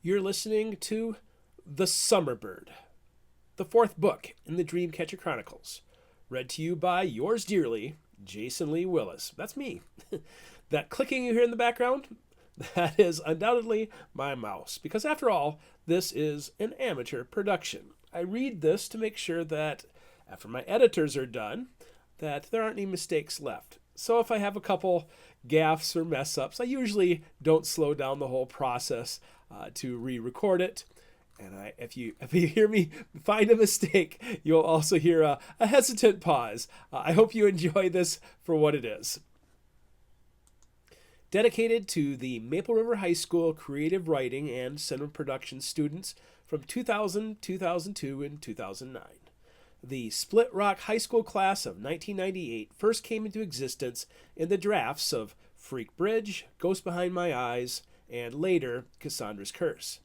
You're listening to The Summerbird, the fourth book in the Dreamcatcher Chronicles, read to you by yours dearly, Jason Lee Willis. That's me. That clicking you hear in the background, that is undoubtedly my mouse, because after all, this is an amateur production. I read this to make sure that after my editors are done, that there aren't any mistakes left. So if I have a couple gaffes or mess ups, I usually don't slow down the whole process to re-record it. And if you hear me find a mistake, you'll also hear a hesitant pause. I hope you enjoy this for what it is. Dedicated to the Maple River High School creative writing and cinema production students from 2000, 2002, and 2009. The Split Rock High School class of 1998 first came into existence in the drafts of Freak Bridge, Ghost Behind My Eyes, and later Cassandra's Curse.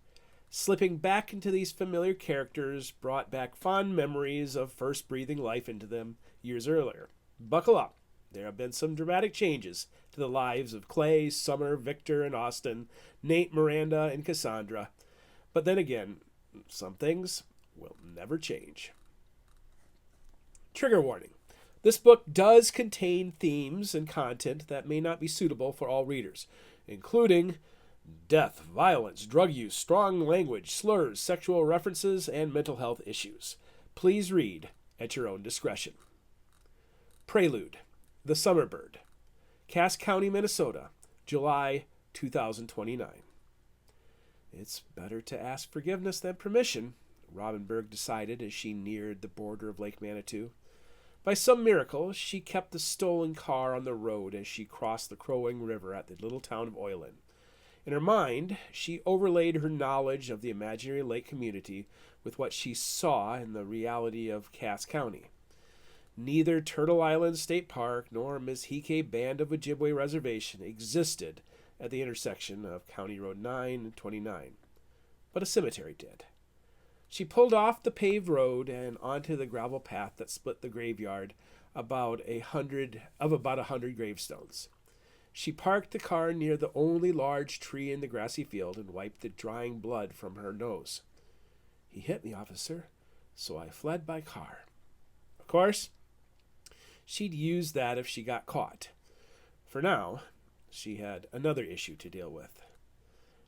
Slipping back into these familiar characters brought back fond memories of first breathing life into them years earlier. Buckle up. There have been some dramatic changes to the lives of Clay, Summer, Victor, and Austin, Nate, Miranda, and Cassandra. But then again, some things will never change. Trigger warning. This book does contain themes and content that may not be suitable for all readers, including death, violence, drug use, strong language, slurs, sexual references, and mental health issues. Please read at your own discretion. Prelude. The Summerbird. Cass County, Minnesota, July 2029. It's better to ask forgiveness than permission, Robin Berg decided as she neared the border of Lake Manitou. By some miracle, she kept the stolen car on the road as she crossed the Crowing River at the little town of Oilen. In her mind, she overlaid her knowledge of the imaginary lake community with what she saw in the reality of Cass County. Neither Turtle Island State Park nor Mizhike Band of Ojibwe Reservation existed at the intersection of County Road 9 and 29, but a cemetery did. She pulled off the paved road and onto the gravel path that split the graveyard about 100 gravestones. She parked the car near the only large tree in the grassy field and wiped the drying blood from her nose. "He hit me, officer, so I fled by car." Of course, she'd use that if she got caught. For now, she had another issue to deal with.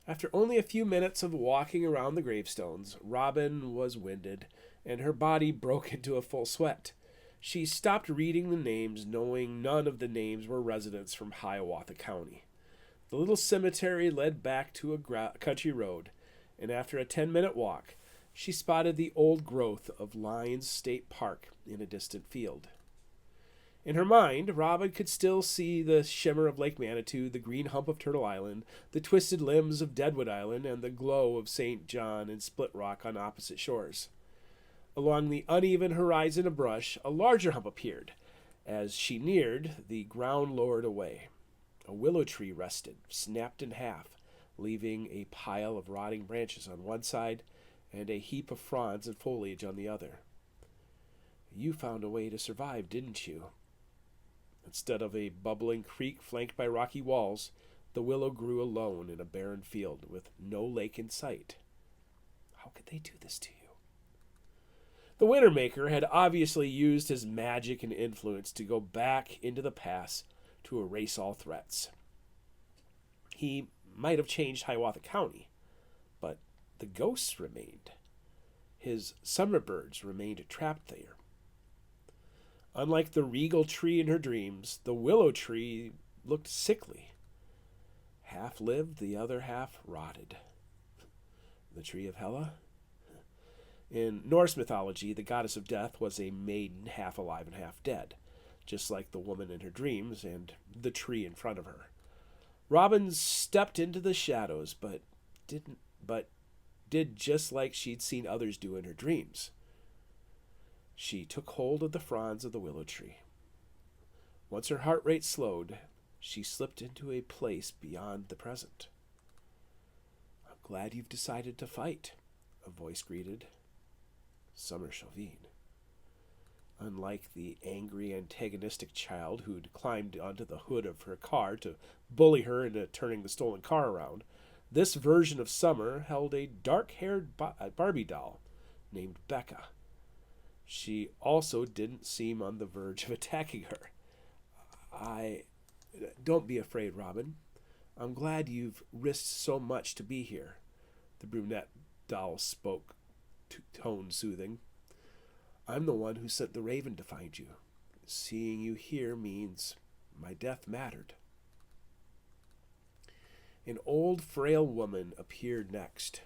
After only a few minutes of walking around the gravestones, Robin was winded, and her body broke into a full sweat. She stopped reading the names, knowing none of the names were residents from Hiawatha County. The little cemetery led back to a country road, and after a 10-minute walk, she spotted the old growth of Lyons State Park in a distant field. In her mind, Robin could still see the shimmer of Lake Manitou, the green hump of Turtle Island, the twisted limbs of Deadwood Island, and the glow of St. John and Split Rock on opposite shores. Along the uneven horizon of brush, a larger hump appeared. As she neared, the ground lowered away. A willow tree rested, snapped in half, leaving a pile of rotting branches on one side and a heap of fronds and foliage on the other. "You found a way to survive, didn't you?" Instead of a bubbling creek flanked by rocky walls, the willow grew alone in a barren field with no lake in sight. How could they do this to you? The Wintermaker had obviously used his magic and influence to go back into the past to erase all threats. He might have changed Hiawatha County, but the ghosts remained. His Summerbirds remained trapped there. Unlike the regal tree in her dreams, the willow tree looked sickly. Half lived, the other half rotted. The tree of Hela? In Norse mythology, the goddess of death was a maiden half alive and half dead, just like the woman in her dreams and the tree in front of her. Robin stepped into the shadows, but did just like she'd seen others do in her dreams. She took hold of the fronds of the willow tree. Once her heart rate slowed, she slipped into a place beyond the present. "I'm glad you've decided to fight," a voice greeted. Summer Chauvin. Unlike the angry, antagonistic child who'd climbed onto the hood of her car to bully her into turning the stolen car around, This version of Summer held a dark-haired Barbie doll named Becca. She also didn't seem on the verge of attacking her. Don't be afraid, Robin. I'm glad you've risked so much to be here. The brunette doll spoke, tone soothing. I'm the one who sent the raven to find you. Seeing you here means my death mattered. An old, frail woman appeared next,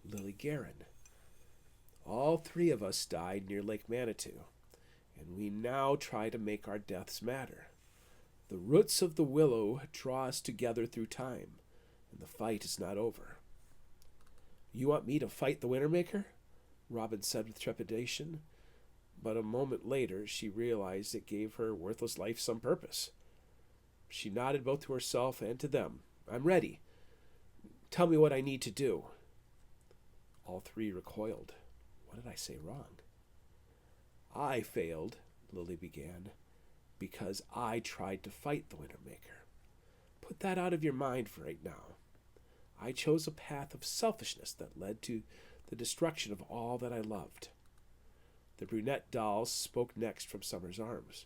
Lily Guerin. All three of us died near Lake Manitou, and we now try to make our deaths matter. The roots of the willow draw us together through time, and the fight is not over. You want me to fight the Wintermaker? Robin said with trepidation, but a moment later she realized it gave her worthless life some purpose. She nodded both to herself and to them. I'm ready. Tell me what I need to do. All three recoiled. What did I say wrong? I failed, Lily began, because I tried to fight the Wintermaker. Put that out of your mind for right now. I chose a path of selfishness that led to the destruction of all that I loved. The brunette doll spoke next from Summer's arms.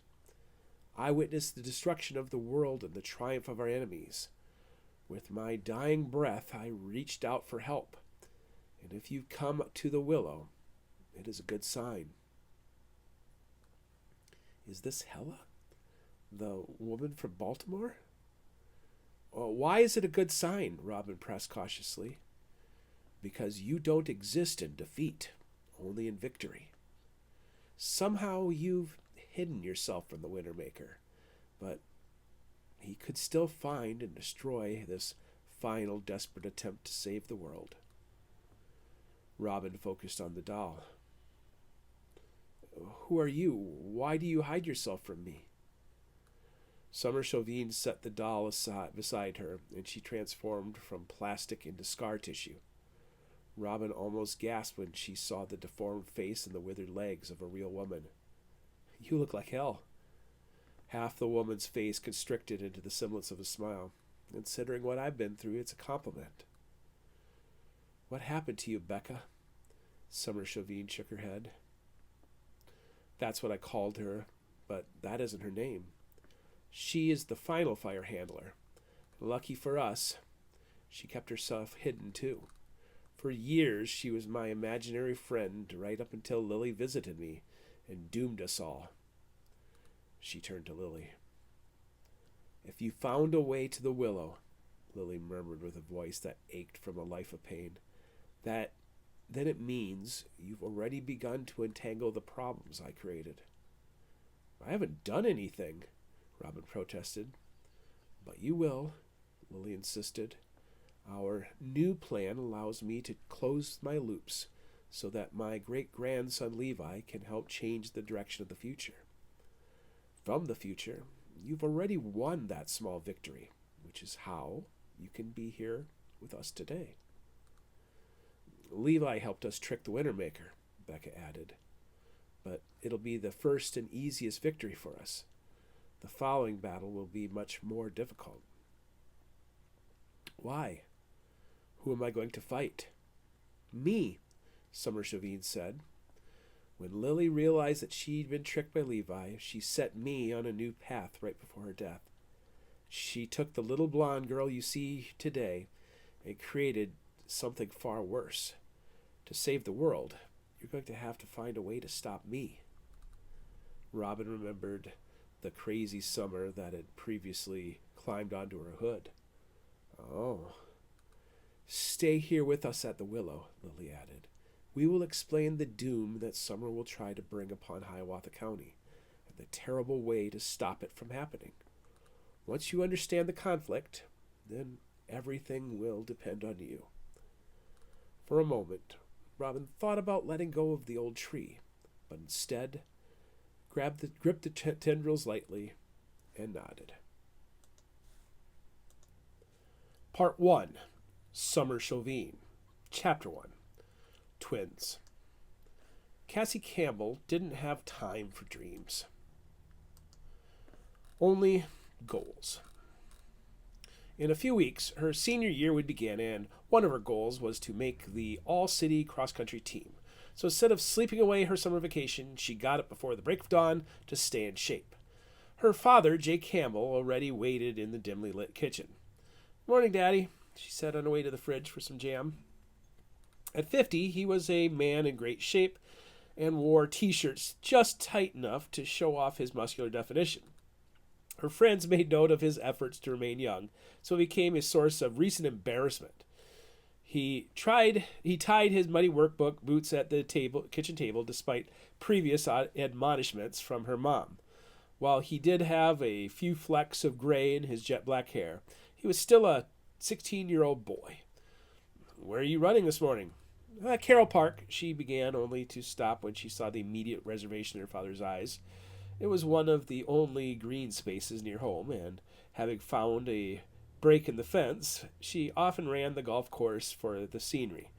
I witnessed the destruction of the world and the triumph of our enemies. With my dying breath, I reached out for help. And if you come to the willow, it is a good sign. Is this Hella? The woman from Baltimore? Why is it a good sign? Robin pressed cautiously. Because you don't exist in defeat, only in victory. Somehow you've hidden yourself from the Wintermaker, but he could still find and destroy this final desperate attempt to save the world. Robin focused on the doll. Who are you? Why do you hide yourself from me? Summer Chauvin set the doll beside her, and she transformed from plastic into scar tissue. Robin almost gasped when she saw the deformed face and the withered legs of a real woman. You look like hell. Half the woman's face constricted into the semblance of a smile. Considering what I've been through, it's a compliment. What happened to you, Becca? Summer Chauvin shook her head. That's what I called her, but that isn't her name. She is the final fire handler. Lucky for us, she kept herself hidden too. For years, she was my imaginary friend right up until Lily visited me and doomed us all. She turned to Lily. If you found a way to the willow, Lily murmured with a voice that ached from a life of pain, then it means you've already begun to untangle the problems I created. I haven't done anything, Robin protested. But you will, Lily insisted. Our new plan allows me to close my loops so that my great-grandson Levi can help change the direction of the future. From the future, you've already won that small victory, which is how you can be here with us today. Levi helped us trick the Wintermaker, Becca added. But it'll be the first and easiest victory for us. The following battle will be much more difficult. Why? Who am I going to fight? Me, Summer Chauvin said. When Lily realized that she'd been tricked by Levi, she set me on a new path right before her death. She took the little blonde girl you see today and created something far worse. To save the world, you're going to have to find a way to stop me. Robin remembered the crazy Summer that had previously climbed onto her hood. Oh. Stay here with us at the Willow, Lily added. We will explain the doom that Summer will try to bring upon Hiawatha County, and the terrible way to stop it from happening. Once you understand the conflict, then everything will depend on you. For a moment, Robin thought about letting go of the old tree, but instead gripped the tendrils lightly and nodded. Part 1. Summer Chauvin. Chapter 1. Twins. Cassie Campbell didn't have time for dreams. Only goals. In a few weeks, her senior year would begin, and one of her goals was to make the all-city cross-country team. So instead of sleeping away her summer vacation, she got up before the break of dawn to stay in shape. Her father, Jay Campbell, already waited in the dimly lit kitchen. "Morning, Daddy," she said on her way to the fridge for some jam. At 50, he was a man in great shape and wore t-shirts just tight enough to show off his muscular definition. Her friends made note of his efforts to remain young, so he became a source of recent embarrassment. He tied his muddy workbook boots at the kitchen table despite previous admonishments from her mom. While he did have a few flecks of gray in his jet black hair, he was still a 16-year-old boy. "Where are you running this morning?" "Carroll Park," she began, only to stop when she saw the immediate reservation in her father's eyes. It was one of the only green spaces near home, and having found a break in the fence, she often ran the golf course for the scenery.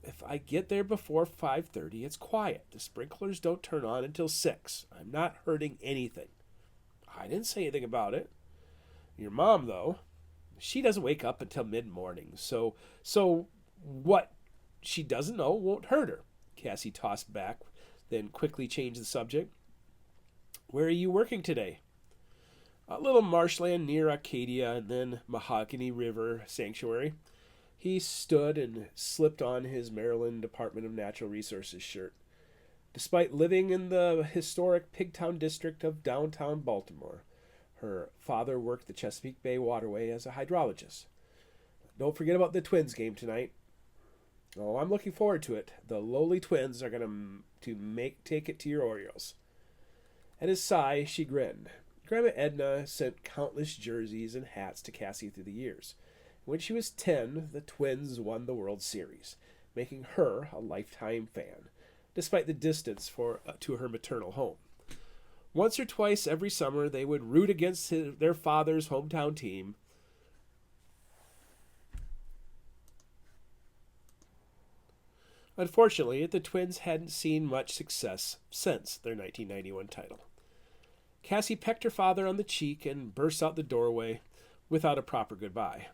"If I get there before 5:30, it's quiet. The sprinklers don't turn on until 6. I'm not hurting anything." "I didn't say anything about it." "Your mom, though, she doesn't wake up until mid-morning, so what she doesn't know won't hurt her." Cassie tossed back, then quickly changed the subject. "Where are you working today?" "A little marshland near Acadia and then Mahogany River Sanctuary." He stood and slipped on his Maryland Department of Natural Resources shirt. Despite living in the historic Pigtown district of downtown Baltimore, her father worked the Chesapeake Bay waterway as a hydrologist. "Don't forget about the Twins game tonight." "Oh, I'm looking forward to it. The lowly Twins are going to take it to your Orioles." At his sigh, she grinned. Grandma Edna sent countless jerseys and hats to Cassie through the years. When she was 10, the Twins won the World Series, making her a lifetime fan, despite the distance to her maternal home. Once or twice every summer, they would root against their father's hometown team. Unfortunately, the Twins hadn't seen much success since their 1991 title. Cassie pecked her father on the cheek and burst out the doorway without a proper goodbye.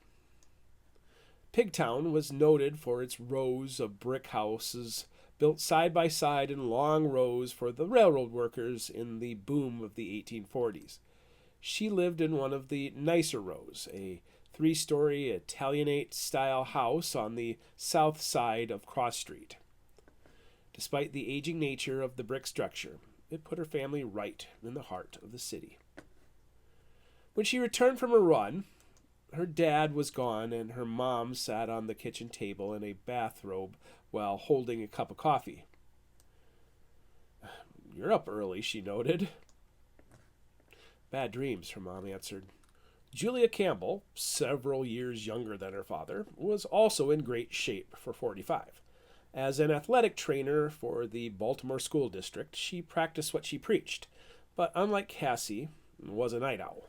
Pigtown was noted for its rows of brick houses built side by side in long rows for the railroad workers in the boom of the 1840s. She lived in one of the nicer rows, a 3-story Italianate-style house on the south side of Cross Street. Despite the aging nature of the brick structure, it put her family right in the heart of the city. When she returned from her run, her dad was gone and her mom sat on the kitchen table in a bathrobe while holding a cup of coffee. "You're up early," she noted. "Bad dreams," her mom answered. Julia Campbell, several years younger than her father, was also in great shape for 45. As an athletic trainer for the Baltimore School District, she practiced what she preached, but unlike Cassie, was a night owl.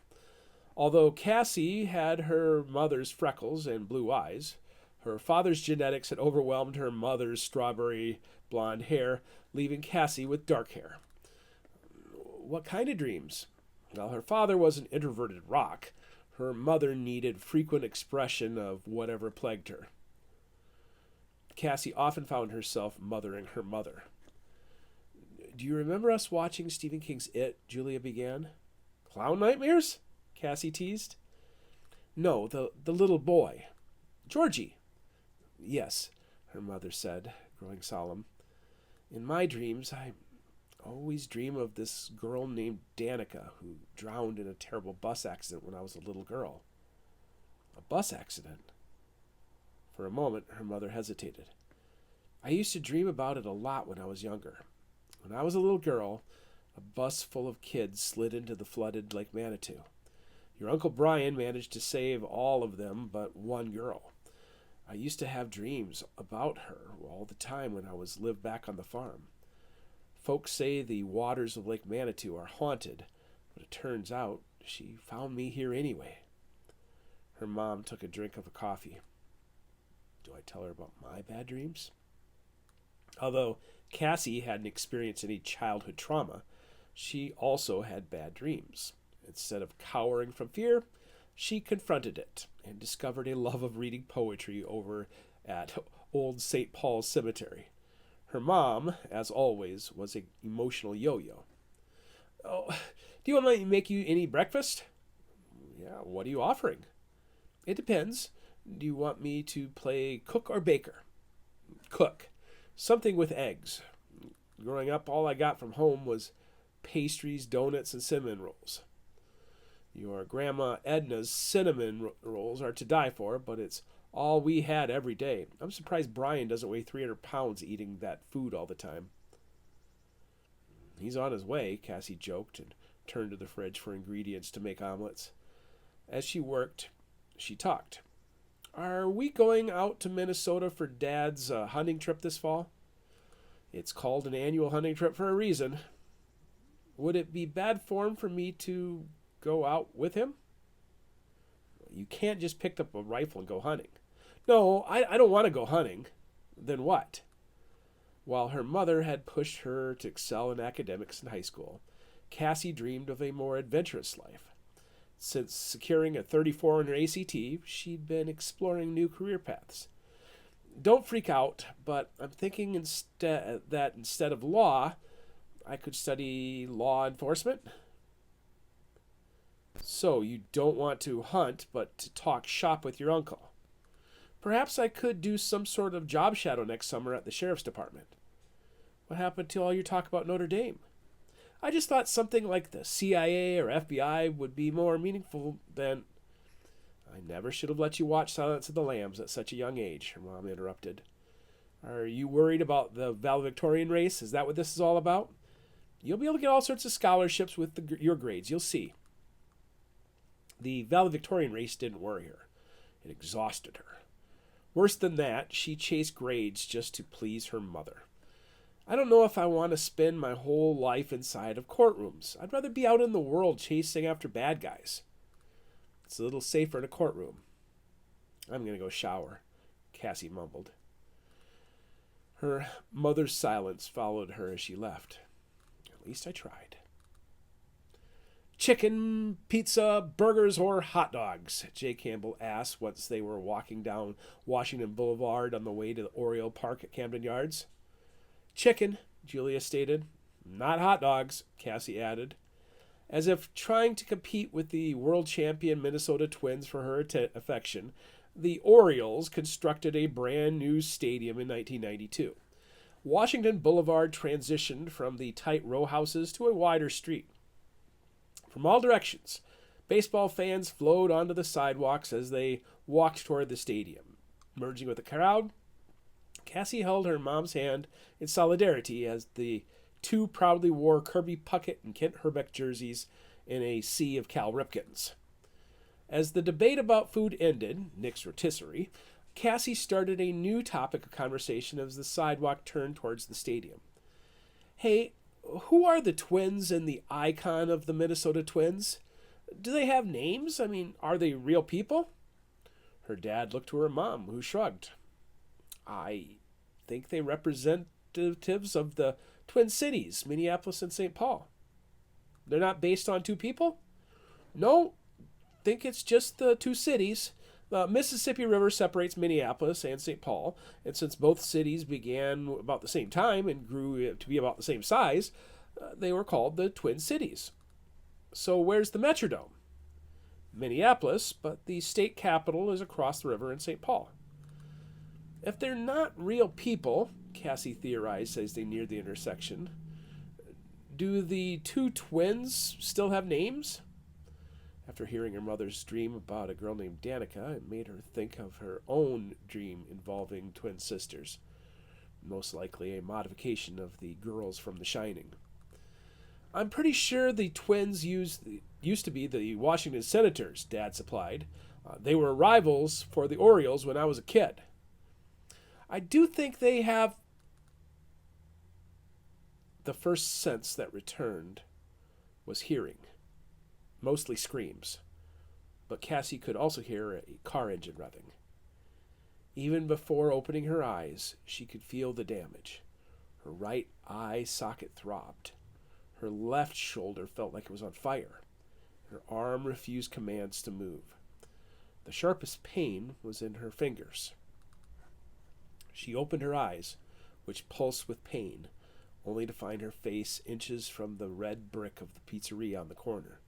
Although Cassie had her mother's freckles and blue eyes, her father's genetics had overwhelmed her mother's strawberry blonde hair, leaving Cassie with dark hair. "What kind of dreams?" Well, her father was an introverted rock. Her mother needed frequent expression of whatever plagued her. Cassie often found herself mothering her mother. "Do you remember us watching Stephen King's It?" Julia began. "Clown nightmares?" Cassie teased. "No, the little boy. Georgie." "Yes," her mother said, growing solemn. "In my dreams, I always dream of this girl named Danica who drowned in a terrible bus accident when I was a little girl." "A bus accident?" For a moment, her mother hesitated. "I used to dream about it a lot when I was younger. When I was a little girl, a bus full of kids slid into the flooded Lake Manitou. Your Uncle Brian managed to save all of them but one girl. I used to have dreams about her all the time when I lived back on the farm. Folks say the waters of Lake Manitou are haunted, but it turns out she found me here anyway." Her mom took a drink of coffee. "Do I tell her about my bad dreams?" Although Cassie hadn't experienced any childhood trauma, she also had bad dreams. Instead of cowering from fear, She confronted it and discovered a love of reading poetry over at Old St. Paul's Cemetery. Her mom, as always, was an emotional yo-yo. "Oh, do you want me to make you any breakfast?" "Yeah, what are you offering?" "It depends. Do you want me to play cook or baker?" "Cook. Something with eggs. Growing up, all I got from home was pastries, donuts, and cinnamon rolls." "Your Grandma Edna's cinnamon rolls are to die for, but it's all we had every day. I'm surprised Brian doesn't weigh 300 pounds eating that food all the time." "He's on his way," Cassie joked and turned to the fridge for ingredients to make omelets. As she worked, she talked. "Are we going out to Minnesota for Dad's hunting trip this fall?" "It's called an annual hunting trip for a reason." "Would it be bad form for me to go out with him?" "You can't just pick up a rifle and go hunting." "No, I don't want to go hunting." "Then what?" While her mother had pushed her to excel in academics in high school, Cassie dreamed of a more adventurous life. Since securing a 34 on her ACT, she'd been exploring new career paths. "Don't freak out, but I'm thinking instead of law, I could study law enforcement." "So you don't want to hunt, but to talk shop with your uncle?" "Perhaps I could do some sort of job shadow next summer at the sheriff's department." "What happened to all your talk about Notre Dame?" "I just thought something like the CIA or FBI would be more meaningful than—" "I never should have let you watch Silence of the Lambs at such a young age," her mom interrupted. "Are you worried about the valedictorian race? Is that what this is all about? You'll be able to get all sorts of scholarships with your grades. You'll see." The valedictorian race didn't worry her. It exhausted her. Worse than that, she chased grades just to please her mother. "I don't know if I want to spend my whole life inside of courtrooms. I'd rather be out in the world chasing after bad guys." "It's a little safer in a courtroom." "I'm going to go shower," Cassie mumbled. Her mother's silence followed her as she left. "At least I tried." "Chicken, pizza, burgers, or hot dogs?" Jay Campbell asked once they were walking down Washington Boulevard on the way to the Oriole Park at Camden Yards. "Chicken," Julia stated. "Not hot dogs," Cassie added. As if trying to compete with the world champion Minnesota Twins for her affection, the Orioles constructed a brand new stadium in 1992. Washington Boulevard transitioned from the tight row houses to a wider street. From all directions, baseball fans flowed onto the sidewalks as they walked toward the stadium. Merging with the crowd, Cassie held her mom's hand in solidarity as the two proudly wore Kirby Puckett and Kent Herbeck jerseys in a sea of Cal Ripkens. As the debate about food ended, Nick's rotisserie, Cassie started a new topic of conversation as the sidewalk turned towards the stadium. "Hey, who are the Twins and the icon of the Minnesota Twins? Do they have names? I mean, are they real people?" Her dad looked to her mom, who shrugged. "I think they representatives of the Twin Cities, Minneapolis and St. Paul." "They're not based on two people?" "No, think it's just the two cities. The Mississippi River separates Minneapolis and St. Paul, and since both cities began about the same time and grew to be about the same size, they were called the Twin Cities." "So where's the Metrodome?" "Minneapolis, but the state capital is across the river in St. Paul." "If they're not real people," Cassie theorized as they neared the intersection, "do the two twins still have names?" After hearing her mother's dream about a girl named Danica, it made her think of her own dream involving twin sisters, most likely a modification of the girls from The Shining. "I'm pretty sure the Twins used to be the Washington Senators," Dad supplied. "They were rivals for the Orioles when I was a kid." "I do think they have—" The first sense that returned was hearing. Mostly screams, but Cassie could also hear a car engine revving. Even before opening her eyes, she could feel the damage. Her right eye socket throbbed. Her left shoulder felt like it was on fire. Her arm refused commands to move. The sharpest pain was in her fingers. She opened her eyes, which pulsed with pain, only to find her face inches from the red brick of the pizzeria on the corner.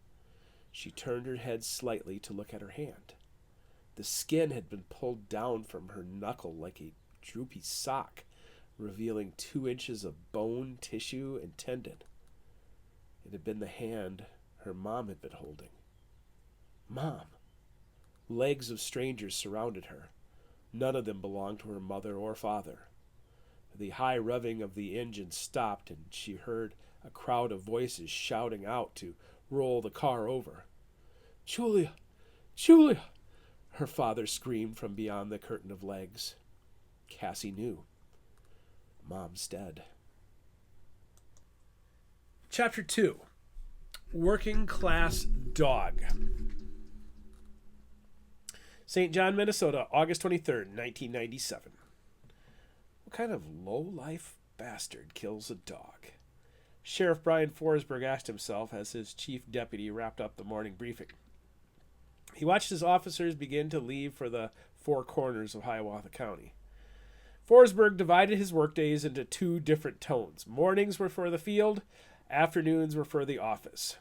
She turned her head slightly to look at her hand. The skin had been pulled down from her knuckle like a droopy sock, revealing 2 inches of bone, tissue, and tendon. It had been the hand her mom had been holding. Mom! Legs of strangers surrounded her. None of them belonged to her mother or father. The high revving of the engine stopped, and she heard a crowd of voices shouting out to roll the car over. "Julia! Julia!" her father screamed from beyond the curtain of legs. Cassie knew. Mom's dead. Chapter 2. Working Class Dog. St. John, Minnesota, August 23rd, 1997. What kind of low-life bastard kills a dog? Sheriff Brian Forsberg asked himself as his chief deputy wrapped up the morning briefing. He watched his officers begin to leave for the four corners of Hiawatha County. Forsberg divided his workdays into 2 different tones. Mornings were for the field, afternoons were for the office.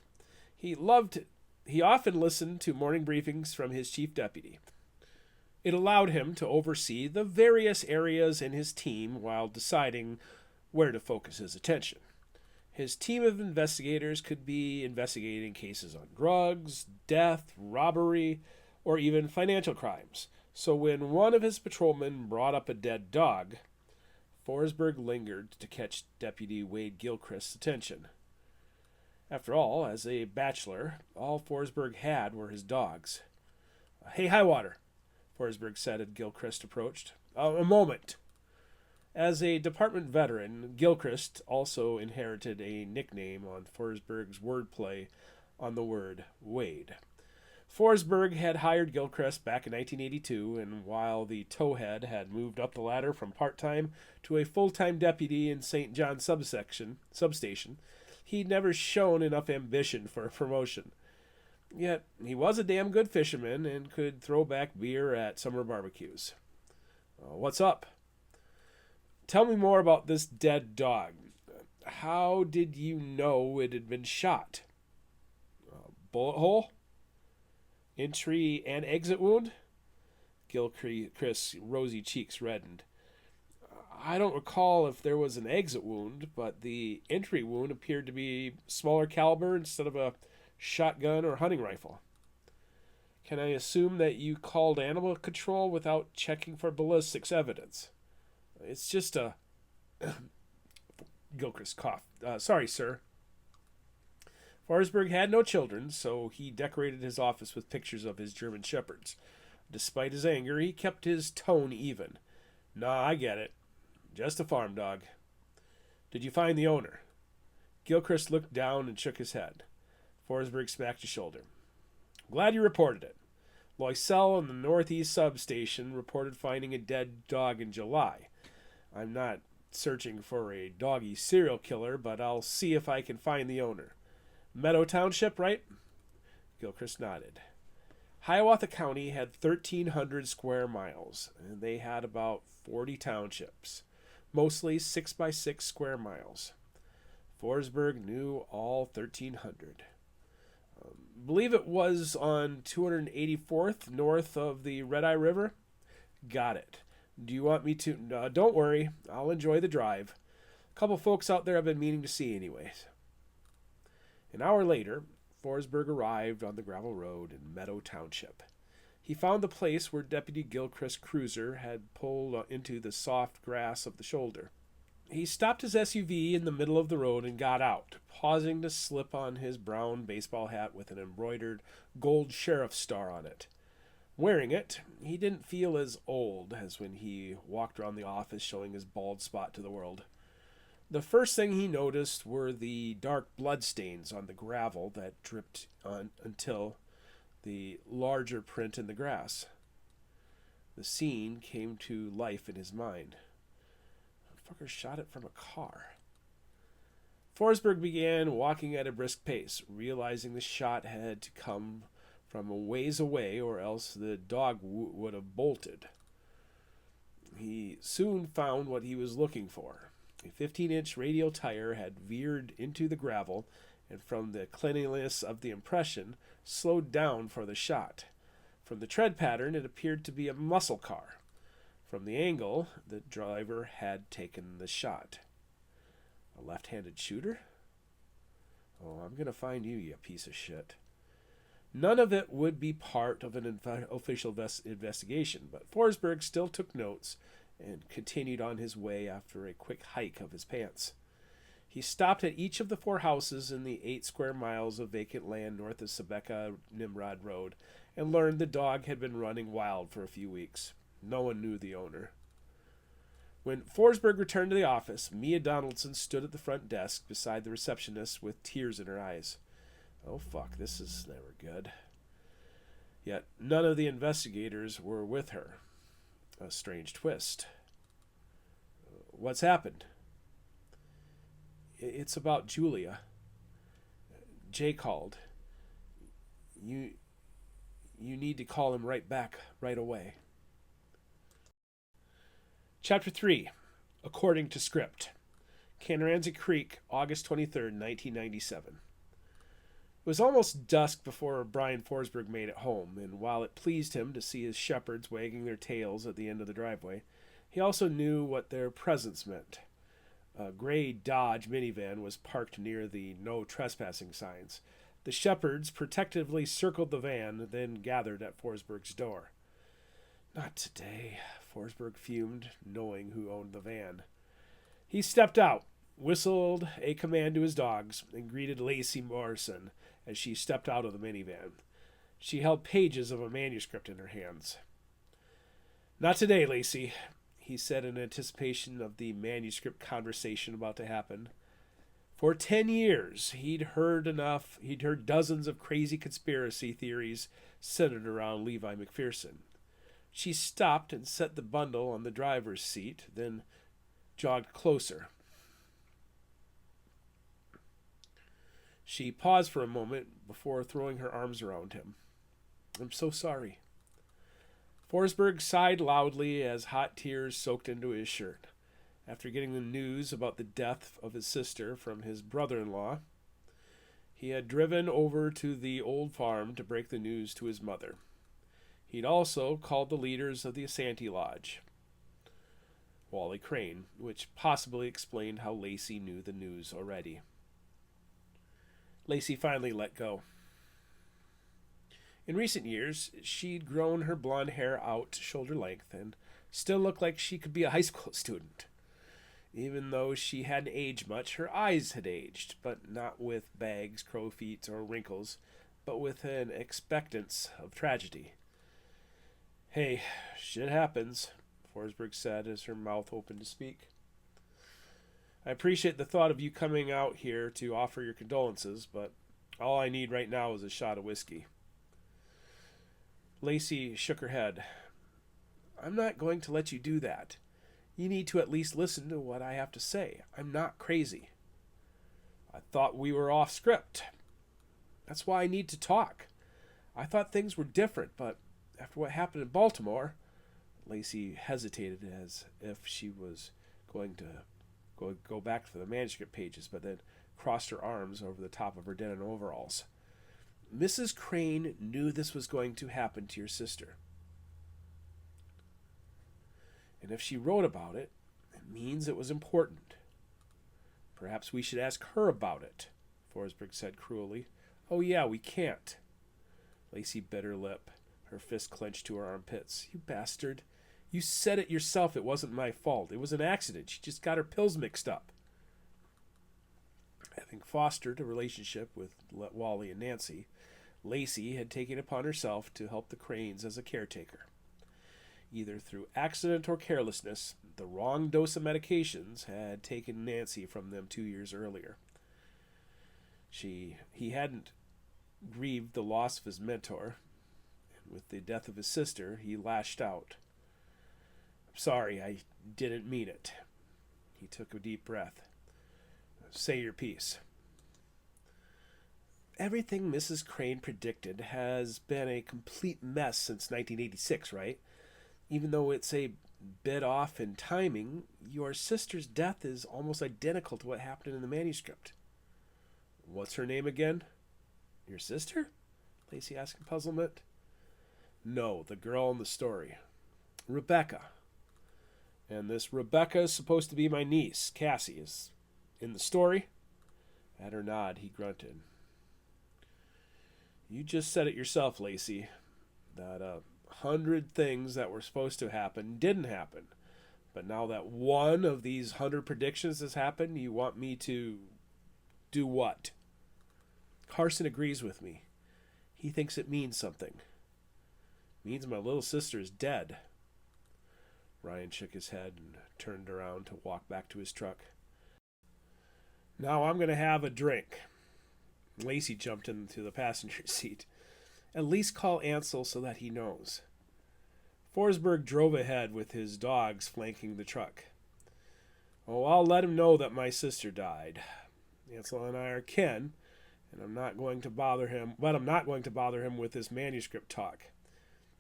He often listened to morning briefings from his chief deputy. It allowed him to oversee the various areas in his team while deciding where to focus his attention. His team of investigators could be investigating cases on drugs, death, robbery, or even financial crimes. So when one of his patrolmen brought up a dead dog, Forsberg lingered to catch Deputy Wade Gilchrist's attention. After all, as a bachelor, all Forsberg had were his dogs. "Hey, Highwater," Forsberg said as Gilchrist approached. "A moment." As a department veteran, Gilchrist also inherited a nickname on Forsberg's wordplay on the word Wade. Forsberg had hired Gilchrist back in 1982, and while the towhead had moved up the ladder from part-time to a full-time deputy in St. John substation, he'd never shown enough ambition for a promotion. Yet he was a damn good fisherman and could throw back beer at summer barbecues. "What's up?" "Tell me more about this dead dog. How did you know it had been shot?" "Bullet hole? Entry and exit wound?" Gilchrist's rosy cheeks reddened. "I don't recall if there was an exit wound, but the entry wound appeared to be smaller caliber instead of a shotgun or hunting rifle. Can I assume that you called animal control without checking for ballistics evidence?" "It's just a..." Gilchrist coughed. "Sorry, sir." Forsberg had no children, so he decorated his office with pictures of his German shepherds. Despite his anger, he kept his tone even. "Nah, I get it. Just a farm dog." "Did you find the owner?" Gilchrist looked down and shook his head. Forsberg smacked his shoulder. "Glad you reported it. Loisel in the Northeast substation reported finding a dead dog in July. I'm not searching for a doggy serial killer, but I'll see if I can find the owner. Meadow Township, right?" Gilchrist nodded. Hiawatha County had 1,300 square miles, and they had about 40 townships, mostly 6 by 6 square miles. Forsberg knew all 1,300. "Believe it was on 284th north of the Red Eye River?" "Got it. Do you want me to..." "Don't worry. I'll enjoy the drive. A couple folks out there I've been meaning to see anyways." An hour later, Forsberg arrived on the gravel road in Meadow Township. He found the place where Deputy Gilchrist's cruiser had pulled into the soft grass of the shoulder. He stopped his SUV in the middle of the road and got out, pausing to slip on his brown baseball hat with an embroidered gold sheriff's star on it. Wearing it, he didn't feel as old as when he walked around the office showing his bald spot to the world. The first thing he noticed were the dark bloodstains on the gravel that dripped on until the larger print in the grass. The scene came to life in his mind. The fucker shot it from a car. Forsberg began walking at a brisk pace, realizing the shot had to come from a ways away, or else the dog would have bolted. He soon found what he was looking for. A 15-inch radial tire had veered into the gravel, and from the cleanliness of the impression, slowed down for the shot. From the tread pattern, it appeared to be a muscle car. From the angle, the driver had taken the shot. A left-handed shooter? Oh, I'm going to find you, you piece of shit. None of it would be part of an official investigation, but Forsberg still took notes and continued on his way after a quick hike of his pants. He stopped at each of the 4 houses in the 8 square miles of vacant land north of Sebeka-Nimrod Road and learned the dog had been running wild for a few weeks. No one knew the owner. When Forsberg returned to the office, Mia Donaldson stood at the front desk beside the receptionist with tears in her eyes. Oh, fuck, this is never good. Yet none of the investigators were with her. A strange twist. What's happened? It's about Julia. Jay called. You need to call him right back, right away. Chapter 3. According to Script. Canaranza Creek, August 23rd, 1997. It was almost dusk before Brian Forsberg made it home, and while it pleased him to see his shepherds wagging their tails at the end of the driveway, he also knew what their presence meant. A gray Dodge minivan was parked near the no trespassing signs. The shepherds protectively circled the van, then gathered at Forsberg's door. Not today, Forsberg fumed, knowing who owned the van. He stepped out, whistled a command to his dogs, and greeted Lacey Morrison as she stepped out of the minivan. She held pages of a manuscript in her hands. Not today, Lacey, he said in anticipation of the manuscript conversation about to happen. For 10 years, he'd heard dozens of crazy conspiracy theories centered around Levi McPherson. She stopped and set the bundle on the driver's seat, then jogged closer. She paused for a moment before throwing her arms around him. I'm so sorry. Forsberg sighed loudly as hot tears soaked into his shirt. After getting the news about the death of his sister from his brother-in-law, he had driven over to the old farm to break the news to his mother. He'd also called the leaders of the Asante Lodge, Wally Crane, which possibly explained how Lacey knew the news already. Lacey finally let go. In recent years, she'd grown her blonde hair out to shoulder length and still looked like she could be a high school student. Even though she hadn't aged much, her eyes had aged, but not with bags, crow feet, or wrinkles, but with an expectance of tragedy. Hey, shit happens, Forsberg said as her mouth opened to speak. I appreciate the thought of you coming out here to offer your condolences, but all I need right now is a shot of whiskey. Lacey shook her head. I'm not going to let you do that. You need to at least listen to what I have to say. I'm not crazy. I thought we were off script. That's why I need to talk. I thought things were different, but after what happened in Baltimore, Lacey hesitated as if she was going to go back for the manuscript pages, but then crossed her arms over the top of her denim overalls. Mrs. Crane knew this was going to happen to your sister. And if she wrote about it, it means it was important. Perhaps we should ask her about it, Forsberg said cruelly. Oh yeah, we can't. Lacey bit her lip, her fist clenched to her armpits. You bastard. You said it yourself. It wasn't my fault. It was an accident. She just got her pills mixed up. Having fostered a relationship with Wally and Nancy, Lacey had taken upon herself to help the Cranes as a caretaker. Either through accident or carelessness, the wrong dose of medications had taken Nancy from them 2 years earlier. He hadn't grieved the loss of his mentor, and with the death of his sister, he lashed out. I'm sorry, I didn't mean it. He took a deep breath. Say your piece. everything Mrs. Crane predicted has been a complete mess since 1986, right? Even though it's a bit off in timing, your sister's death is almost identical to what happened in the manuscript. What's her name again? Your sister? Lacey asked in puzzlement. No, the girl in the story. Rebecca. And this Rebecca is supposed to be my niece, Cassie, is in the story. At her nod, he grunted. You just said it yourself, Lacey, that 100 things that were supposed to happen didn't happen. But now that one of these 100 predictions has happened, you want me to do what? Carson agrees with me. He thinks it means something. It means my little sister is dead. Ryan shook his head and turned around to walk back to his truck. Now I'm going to have a drink. Lacey jumped into the passenger seat. At least call Ansel so that he knows. Forsberg drove ahead with his dogs flanking the truck. Oh, I'll let him know that my sister died. Ansel and I are kin, and I'm not going to bother him with this manuscript talk.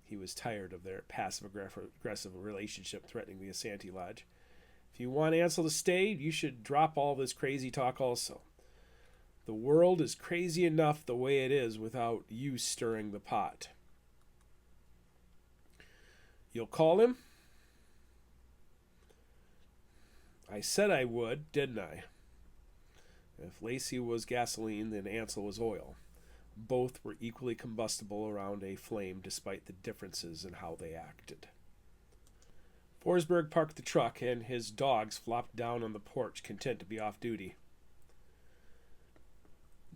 He was tired of their passive-aggressive relationship threatening the Asante Lodge. If you want Ansel to stay, you should drop all this crazy talk also. The world is crazy enough the way it is without you stirring the pot. You'll call him? I said I would, didn't I? If Lacey was gasoline, then Ansel was oil. Both were equally combustible around a flame despite the differences in how they acted. Forsberg parked the truck and his dogs flopped down on the porch, content to be off duty.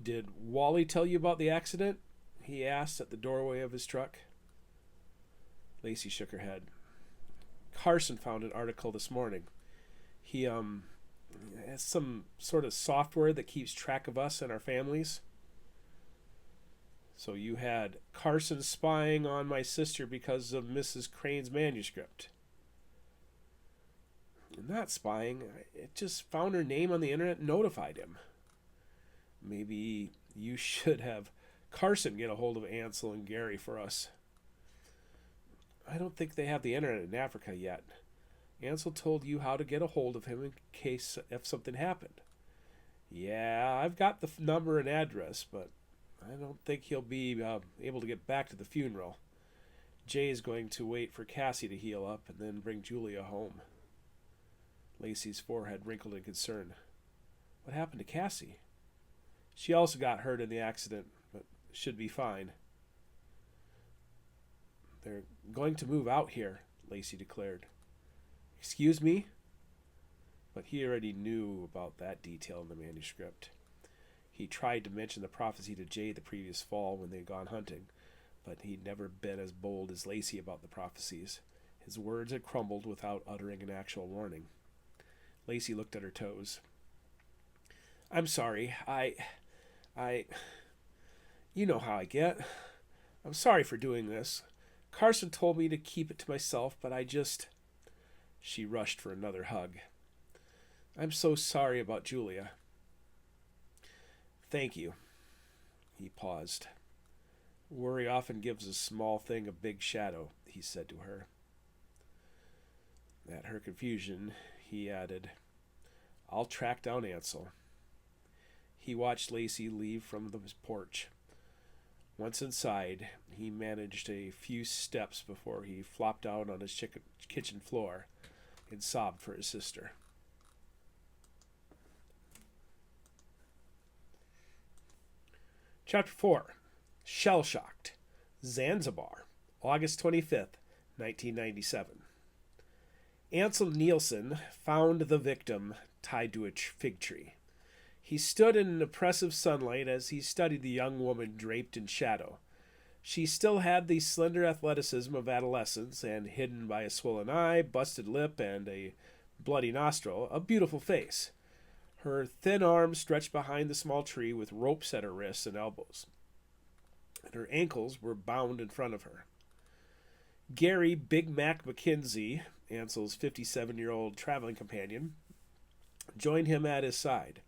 Did Wally tell you about the accident? He asked at the doorway of his truck. Lacey shook her head. Carson found an article this morning. He has some sort of software that keeps track of us and our families. So you had Carson spying on my sister because of Mrs. Crane's manuscript. Not spying. It just found her name on the internet and notified him. Maybe you should have Carson get a hold of Ansel and Gary for us. I don't think they have the internet in Africa yet. Ansel told you how to get a hold of him in case if something happened. Yeah, I've got the number and address, but I don't think he'll be able to get back to the funeral. Jay is going to wait for Cassie to heal up and then bring Julia home. Lacey's forehead wrinkled in concern. What happened to Cassie? She also got hurt in the accident, but should be fine. They're going to move out here, Lacey declared. Excuse me? But he already knew about that detail in the manuscript. He tried to mention the prophecy to Jay the previous fall when they'd gone hunting, but he'd never been as bold as Lacey about the prophecies. His words had crumbled without uttering an actual warning. Lacey looked at her toes. I'm sorry. You know how I get. I'm sorry for doing this. Carson told me to keep it to myself, but She rushed for another hug. I'm so sorry about Julia. Thank you. He paused. Worry often gives a small thing a big shadow, he said to her. At her confusion, he added, I'll track down Ansel. He watched Lacey leave from the porch. Once inside, he managed a few steps before he flopped out on his kitchen floor and sobbed for his sister. Chapter 4. Shell-Shocked. Zanzibar, August 25th, 1997. Ansel Nielsen found the victim tied to a fig tree. He stood in an oppressive sunlight as he studied the young woman draped in shadow. She still had the slender athleticism of adolescence, and hidden by a swollen eye, busted lip, and a bloody nostril, a beautiful face. Her thin arms stretched behind the small tree with ropes at her wrists and elbows, and her ankles were bound in front of her. Gary Big Mac McKenzie, Ansel's 57-year-old traveling companion, joined him at his side.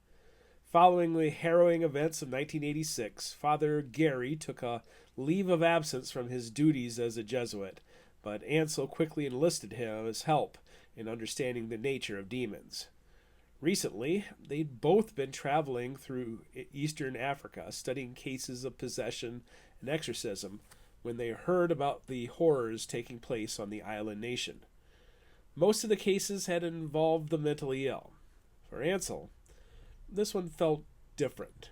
Following the harrowing events of 1986, Father Gary took a leave of absence from his duties as a Jesuit, but Ansel quickly enlisted his help in understanding the nature of demons. Recently, they'd both been traveling through Eastern Africa, studying cases of possession and exorcism, when they heard about the horrors taking place on the island nation. Most of the cases had involved the mentally ill. For Ansel, this one felt different.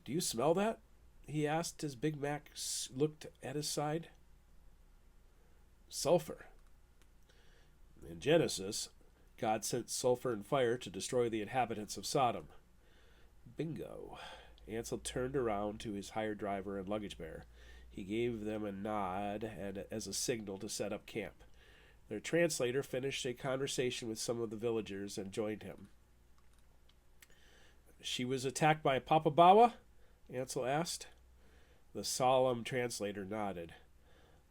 "Do you smell that?" he asked as Big Mac looked at his side. "Sulfur. In Genesis, God sent sulfur and fire to destroy the inhabitants of Sodom." "Bingo." Ansel turned around to his hired driver and luggage bearer. He gave them a nod and as a signal to set up camp. Their translator finished a conversation with some of the villagers and joined him. "She was attacked by Papa Bawa?" Ansel asked. The solemn translator nodded.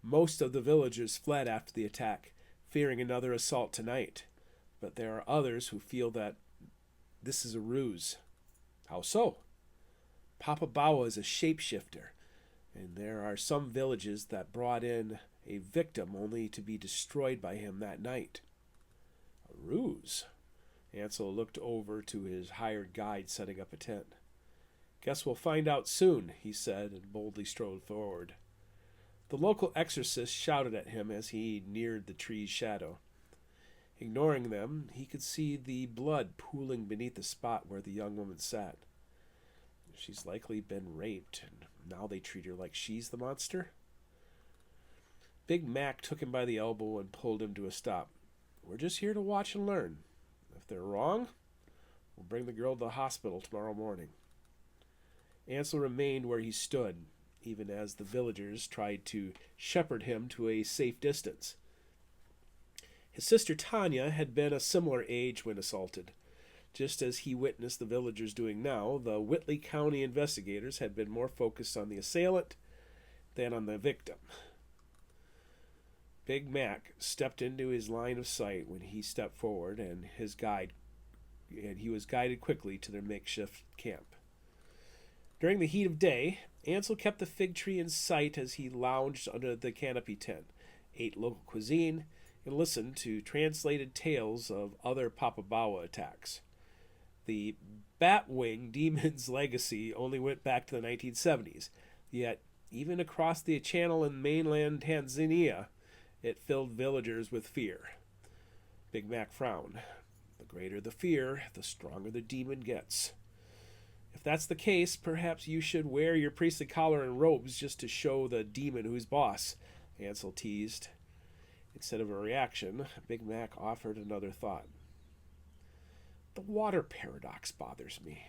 "Most of the villagers fled after the attack, fearing another assault tonight. But there are others who feel that this is a ruse." "How so?" "Papa Bawa is a shapeshifter, and there are some villages that brought in a victim only to be destroyed by him that night." "A ruse?" Ansel looked over to his hired guide setting up a tent. "Guess we'll find out soon," he said, and boldly strode forward. The local exorcist shouted at him as he neared the tree's shadow. Ignoring them, he could see the blood pooling beneath the spot where the young woman sat. She's likely been raped, and now they treat her like she's the monster? Big Mac took him by the elbow and pulled him to a stop. "We're just here to watch and learn. If they're wrong, we'll bring the girl to the hospital tomorrow morning." Ansel remained where he stood, even as the villagers tried to shepherd him to a safe distance. His sister Tanya had been a similar age when assaulted. Just as he witnessed the villagers doing now, the Whitley County investigators had been more focused on the assailant than on the victim. Big Mac stepped into his line of sight when he stepped forward, and he was guided quickly to their makeshift camp. During the heat of day, Ansel kept the fig tree in sight as he lounged under the canopy tent, ate local cuisine, and listened to translated tales of other Papa Bawa attacks. The Batwing demon's legacy only went back to the 1970s, yet even across the channel in mainland Tanzania, it filled villagers with fear. Big Mac frowned. The greater the fear, the stronger the demon gets. "If that's the case, perhaps you should wear your priestly collar and robes just to show the demon who's boss," Ansel teased. Instead of a reaction, Big Mac offered another thought. "The water paradox bothers me."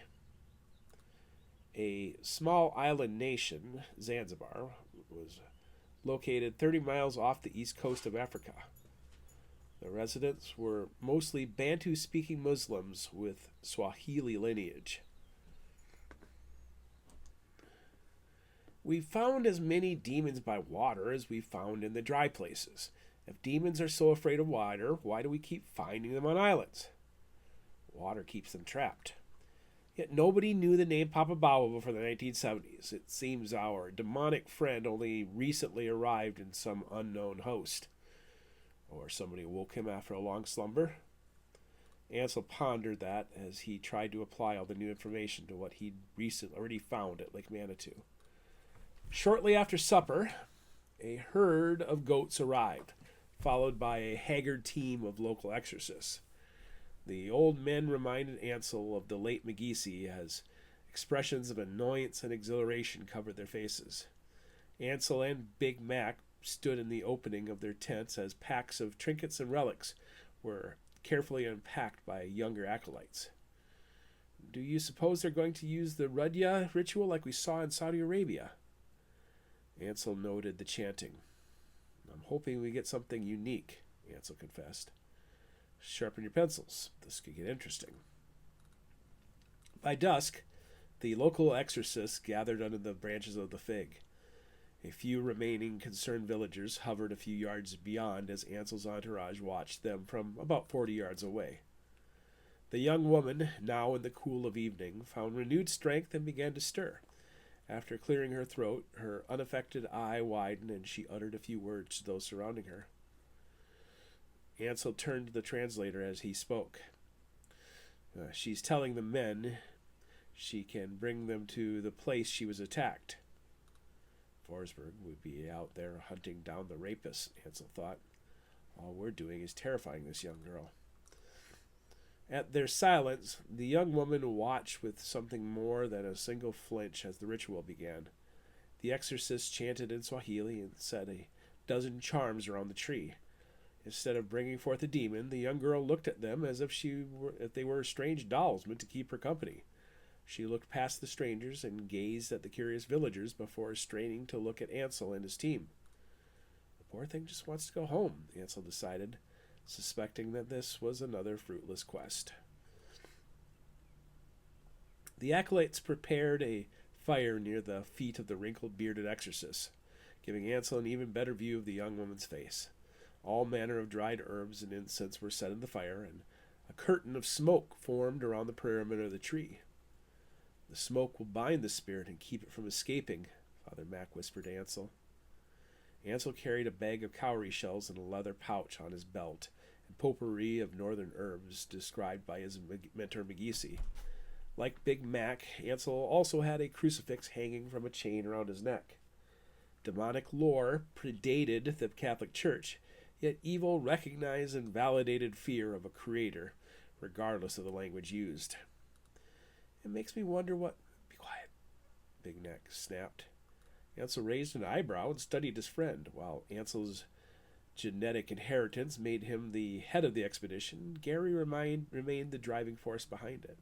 A small island nation, Zanzibar, was located 30 miles off the east coast of Africa. The residents were mostly Bantu-speaking Muslims with Swahili lineage. "We've found as many demons by water as we've found in the dry places. If demons are so afraid of water, why do we keep finding them on islands?" "Water keeps them trapped." Yet nobody knew the name Papa Bawa before the 1970s. It seems our demonic friend only recently arrived in some unknown host. Or somebody woke him after a long slumber. Ansel pondered that as he tried to apply all the new information to what he'd recently already found at Lake Manitou. Shortly after supper, a herd of goats arrived, followed by a haggard team of local exorcists. The old men reminded Ansel of the late McGeesy as expressions of annoyance and exhilaration covered their faces. Ansel and Big Mac stood in the opening of their tents as packs of trinkets and relics were carefully unpacked by younger acolytes. "Do you suppose they're going to use the Rudya ritual like we saw in Saudi Arabia?" Ansel noted the chanting. "I'm hoping we get something unique," Ansel confessed. "Sharpen your pencils. This could get interesting." By dusk, the local exorcists gathered under the branches of the fig. A few remaining concerned villagers hovered a few yards beyond as Ansel's entourage watched them from about 40 yards away. The young woman, now in the cool of evening, found renewed strength and began to stir. After clearing her throat, her unaffected eye widened, and she uttered a few words to those surrounding her. Ansel turned to the translator as he spoke. She's telling the men she can bring them to the place she was attacked. Forsberg would be out there hunting down the rapist, Ansel thought. All we're doing is terrifying this young girl. At their silence, the young woman watched with something more than a single flinch as the ritual began. The exorcist chanted in Swahili and said a dozen charms around the tree. Instead of bringing forth a demon, the young girl looked at them as if they were strange dolls meant to keep her company. She looked past the strangers and gazed at the curious villagers before straining to look at Ansel and his team. The poor thing just wants to go home, Ansel decided, suspecting that this was another fruitless quest. The acolytes prepared a fire near the feet of the wrinkled, bearded exorcist, giving Ansel an even better view of the young woman's face. All manner of dried herbs and incense were set in the fire, and a curtain of smoke formed around the perimeter of the tree. The smoke will bind the spirit and keep it from escaping, Father Mac whispered to Ansel. Ansel carried a bag of cowrie shells in a leather pouch on his belt, and potpourri of northern herbs described by his mentor McGeesy. Like Big Mac, Ansel also had a crucifix hanging from a chain around his neck. Demonic lore predated the Catholic Church, yet evil recognized and validated fear of a creator, regardless of the language used. It makes me wonder what... Be quiet, Big Neck snapped. Ansel raised an eyebrow and studied his friend. While Ansel's genetic inheritance made him the head of the expedition, Gary remained the driving force behind it.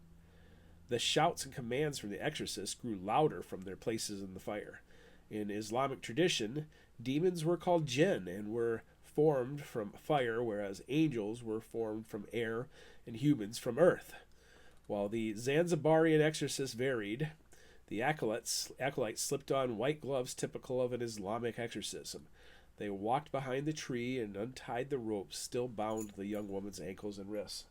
The shouts and commands from the exorcists grew louder from their places in the fire. In Islamic tradition, demons were called jinn and were formed from fire, whereas angels were formed from air and humans from earth. While the Zanzibarian exorcists varied, the acolytes slipped on white gloves typical of an Islamic exorcism. They walked behind the tree and untied the ropes still bound the young woman's ankles and wrists.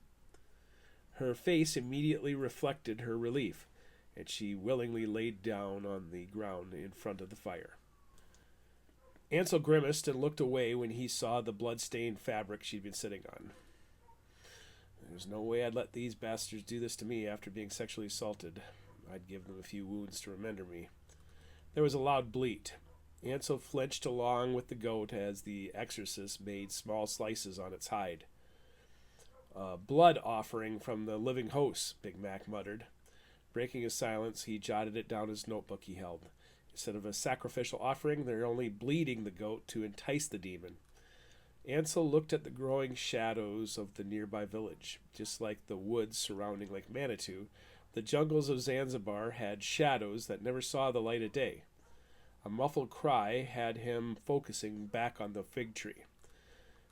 Her face immediately reflected her relief, and she willingly laid down on the ground in front of the fire. Ansel grimaced and looked away when he saw the blood-stained fabric she'd been sitting on. There's no way I'd let these bastards do this to me after being sexually assaulted. I'd give them a few wounds to remember me. There was a loud bleat. Ansel flinched along with the goat as the exorcist made small slices on its hide. Blood offering from the living host, Big Mac muttered. Breaking his silence, he jotted it down in his notebook he held. Instead of a sacrificial offering, they're only bleeding the goat to entice the demon. Ansel looked at the growing shadows of the nearby village. Just like the woods surrounding Lake Manitou, the jungles of Zanzibar had shadows that never saw the light of day. A muffled cry had him focusing back on the fig tree.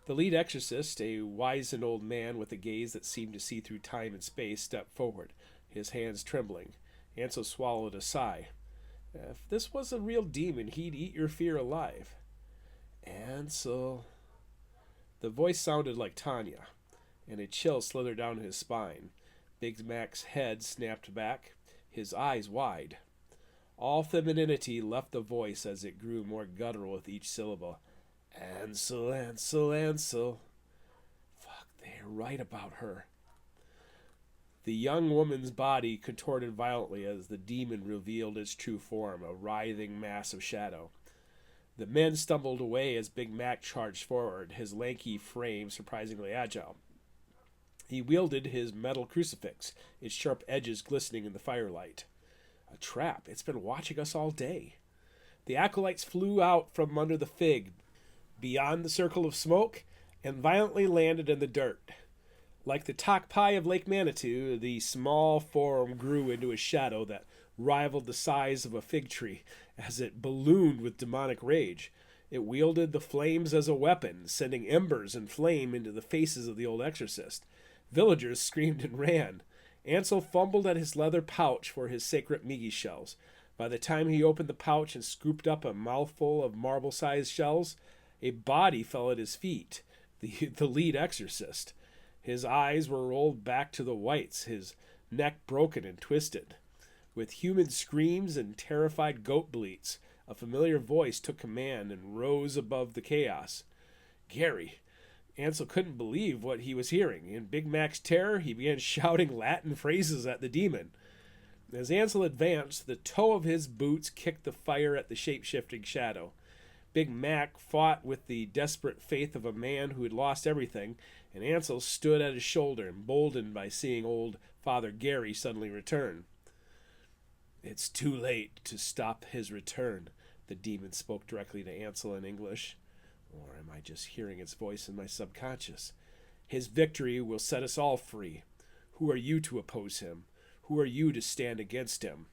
The lead exorcist, a wizened old man with a gaze that seemed to see through time and space, stepped forward, his hands trembling. Ansel swallowed a sigh. If this was a real demon, he'd eat your fear alive. Ansel... The voice sounded like Tanya, and a chill slithered down his spine. Big Mac's head snapped back, his eyes wide. All femininity left the voice as it grew more guttural with each syllable. Ansel, Ansel, Ansel. Fuck, they're right about her. The young woman's body contorted violently as the demon revealed its true form, a writhing mass of shadow. The men stumbled away as Big Mac charged forward, his lanky frame surprisingly agile. He wielded his metal crucifix, its sharp edges glistening in the firelight. A trap. It's been watching us all day. The acolytes flew out from under the fig, beyond the circle of smoke, and violently landed in the dirt. Like the talk pie of Lake Manitou, the small form grew into a shadow that rivaled the size of a fig tree as it ballooned with demonic rage. It wielded the flames as a weapon, sending embers and flame into the faces of the old exorcist. Villagers screamed and ran. Ansel fumbled at his leather pouch for his sacred migi shells. By the time he opened the pouch and scooped up a mouthful of marble-sized shells, a body fell at his feet, the lead exorcist. His eyes were rolled back to the whites, his neck broken and twisted. With human screams and terrified goat bleats, a familiar voice took command and rose above the chaos. Gary. Ansel couldn't believe what he was hearing. In Big Mac's terror, he began shouting Latin phrases at the demon. As Ansel advanced, the toe of his boots kicked the fire at the shape-shifting shadow. Big Mac fought with the desperate faith of a man who had lost everything, and Ansel stood at his shoulder, emboldened by seeing old Father Gary suddenly return. "It's too late to stop his return," the demon spoke directly to Ansel in English. Or am I just hearing its voice in my subconscious? "His victory will set us all free. Who are you to oppose him? Who are you to stand against him?"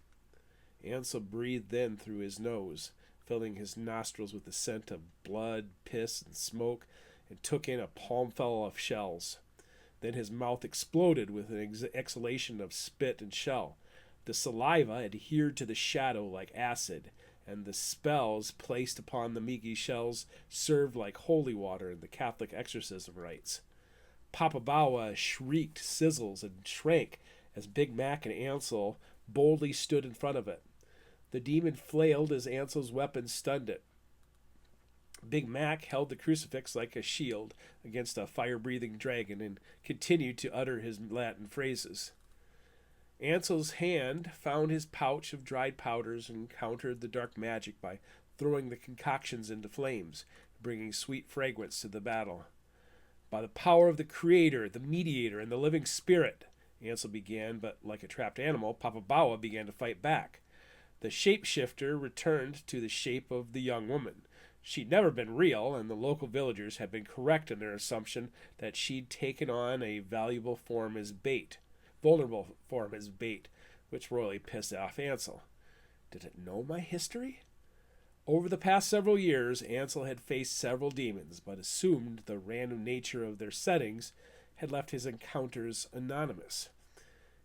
Ansel breathed in through his nose, filling his nostrils with the scent of blood, piss, and smoke, and took in a palmful of shells. Then his mouth exploded with an exhalation of spit and shell. The saliva adhered to the shadow like acid, and the spells placed upon the meaky shells served like holy water in the Catholic exorcism rites. Papa Bawa shrieked, sizzles, and shrank as Big Mac and Ansel boldly stood in front of it. The demon flailed as Ansel's weapon stunned it. Big Mac held the crucifix like a shield against a fire-breathing dragon and continued to utter his Latin phrases. Ansel's hand found his pouch of dried powders and countered the dark magic by throwing the concoctions into flames, bringing sweet fragrance to the battle. "By the power of the Creator, the Mediator, and the living Spirit," Ansel began, but like a trapped animal, Papa Bawa began to fight back. The shapeshifter returned to the shape of the young woman. She'd never been real, and the local villagers had been correct in their assumption that she'd taken on a vulnerable form as bait, which royally pissed off Ansel. Did it know my history? Over the past several years, Ansel had faced several demons, but assumed the random nature of their settings had left his encounters anonymous.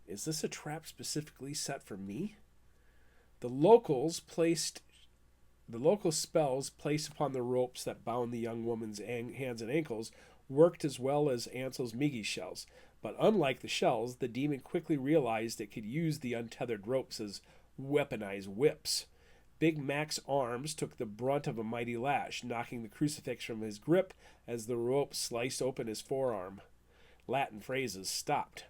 Is this a trap specifically set for me? The local spells placed upon the ropes that bound the young woman's hands and ankles worked as well as Ansel's Migi shells, but unlike the shells, the demon quickly realized it could use the untethered ropes as weaponized whips. Big Mac's arms took the brunt of a mighty lash, knocking the crucifix from his grip as the rope sliced open his forearm. Latin phrases stopped.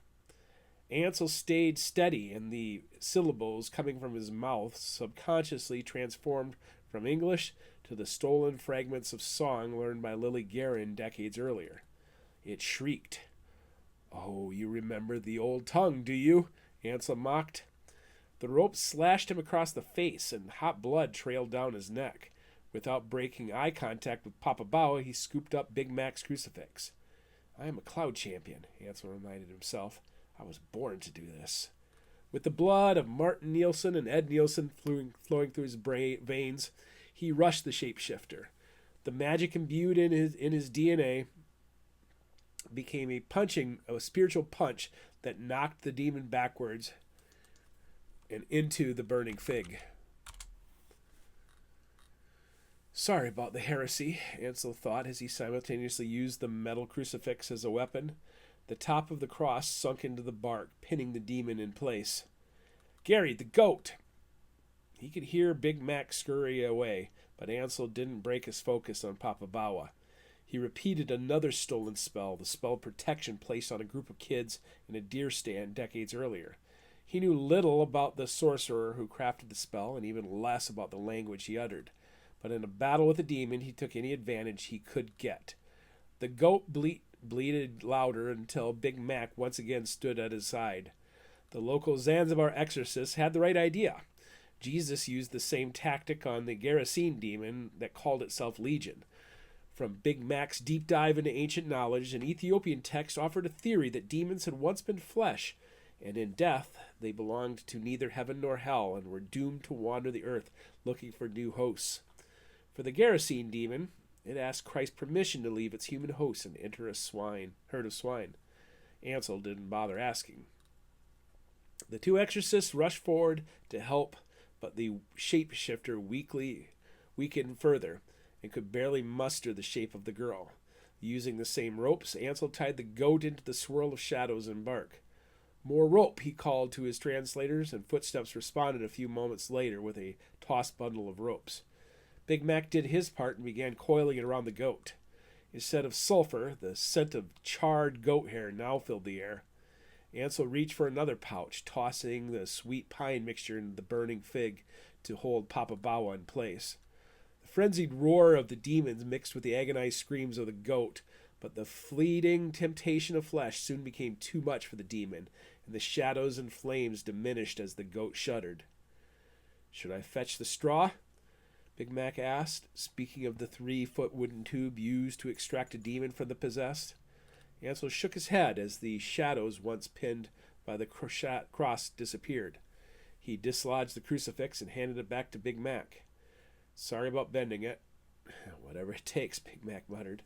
Ansel stayed steady, and the syllables coming from his mouth subconsciously transformed from English to the stolen fragments of song learned by Lily Guerin decades earlier. It shrieked. "Oh, you remember the old tongue, do you?" Ansel mocked. The rope slashed him across the face, and hot blood trailed down his neck. Without breaking eye contact with Papa Bawa, he scooped up Big Mac's crucifix. "I am a cloud champion," Ansel reminded himself. "I was born to do this." With the blood of Martin Nielsen and Ed Nielsen flowing through his veins, he rushed the shapeshifter. The magic imbued in his DNA became a spiritual punch that knocked the demon backwards and into the burning fig. Sorry about the heresy, Ansel thought as he simultaneously used the metal crucifix as a weapon. The top of the cross sunk into the bark, pinning the demon in place. "Gary, the goat!" He could hear Big Mac scurry away, but Ansel didn't break his focus on Papa Bawa. He repeated another stolen spell, the spell of protection placed on a group of kids in a deer stand decades earlier. He knew little about the sorcerer who crafted the spell, and even less about the language he uttered. But in a battle with a demon, he took any advantage he could get. The goat bleated louder until Big Mac once again stood at his side. The local Zanzibar exorcist had the right idea. Jesus used the same tactic on the Gerasene demon that called itself Legion. From Big Mac's deep dive into ancient knowledge, an Ethiopian text offered a theory that demons had once been flesh, and in death they belonged to neither heaven nor hell and were doomed to wander the earth looking for new hosts. For the Gerasene demon, it asked Christ permission to leave its human host and enter a herd of swine. Ansel didn't bother asking. The two exorcists rushed forward to help, but the shapeshifter weakened further and could barely muster the shape of the girl. Using the same ropes, Ansel tied the goat into the swirl of shadows and bark. "More rope," he called to his translators, and footsteps responded a few moments later with a tossed bundle of ropes. Big Mac did his part and began coiling it around the goat. Instead of sulfur, the scent of charred goat hair now filled the air. Ansel reached for another pouch, tossing the sweet pine mixture into the burning fig to hold Papa Bawa in place. The frenzied roar of the demons mixed with the agonized screams of the goat, but the fleeting temptation of flesh soon became too much for the demon, and the shadows and flames diminished as the goat shuddered. "Should I fetch the straw?" Big Mac asked, speaking of the 3-foot wooden tube used to extract a demon from the possessed. Ansel shook his head as the shadows once pinned by the cross disappeared. He dislodged the crucifix and handed it back to Big Mac. "Sorry about bending it." "Whatever it takes," Big Mac muttered.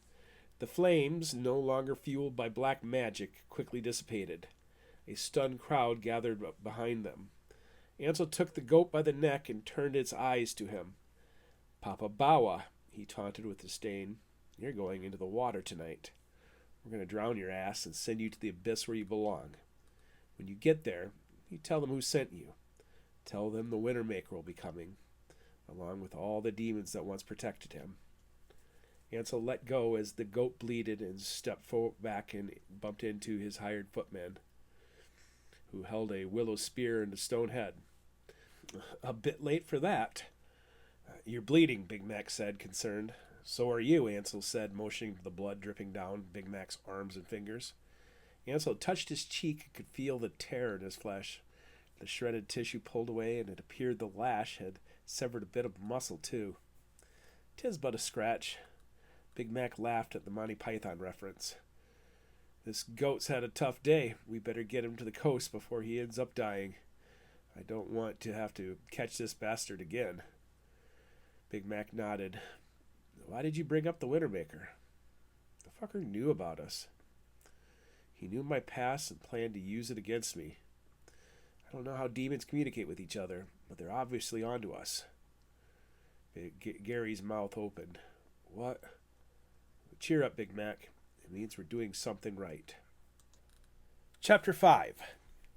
The flames, no longer fueled by black magic, quickly dissipated. A stunned crowd gathered behind them. Ansel took the goat by the neck and turned its eyes to him. "Papa Bawa," he taunted with disdain, "you're going into the water tonight. We're going to drown your ass and send you to the abyss where you belong. When you get there, you tell them who sent you. Tell them the Wintermaker will be coming, along with all the demons that once protected him." Ansel let go as the goat bleated and stepped back and bumped into his hired footman, who held a willow spear and a stone head. "A bit late for that." "You're bleeding," Big Mac said, concerned. "So are you," Ansel said, motioning to the blood dripping down Big Mac's arms and fingers. Ansel touched his cheek and could feel the tear in his flesh. The shredded tissue pulled away, and it appeared the lash had severed a bit of muscle, too. "'Tis but a scratch." Big Mac laughed at the Monty Python reference. "This goat's had a tough day. We better get him to the coast before he ends up dying. I don't want to have to catch this bastard again." Big Mac nodded. "Why did you bring up the Wintermaker?" "The fucker knew about us. He knew my past and planned to use it against me. I don't know how demons communicate with each other, but they're obviously onto us." Gary's mouth opened. "What?" "Cheer up, Big Mac. It means we're doing something right." Chapter 5.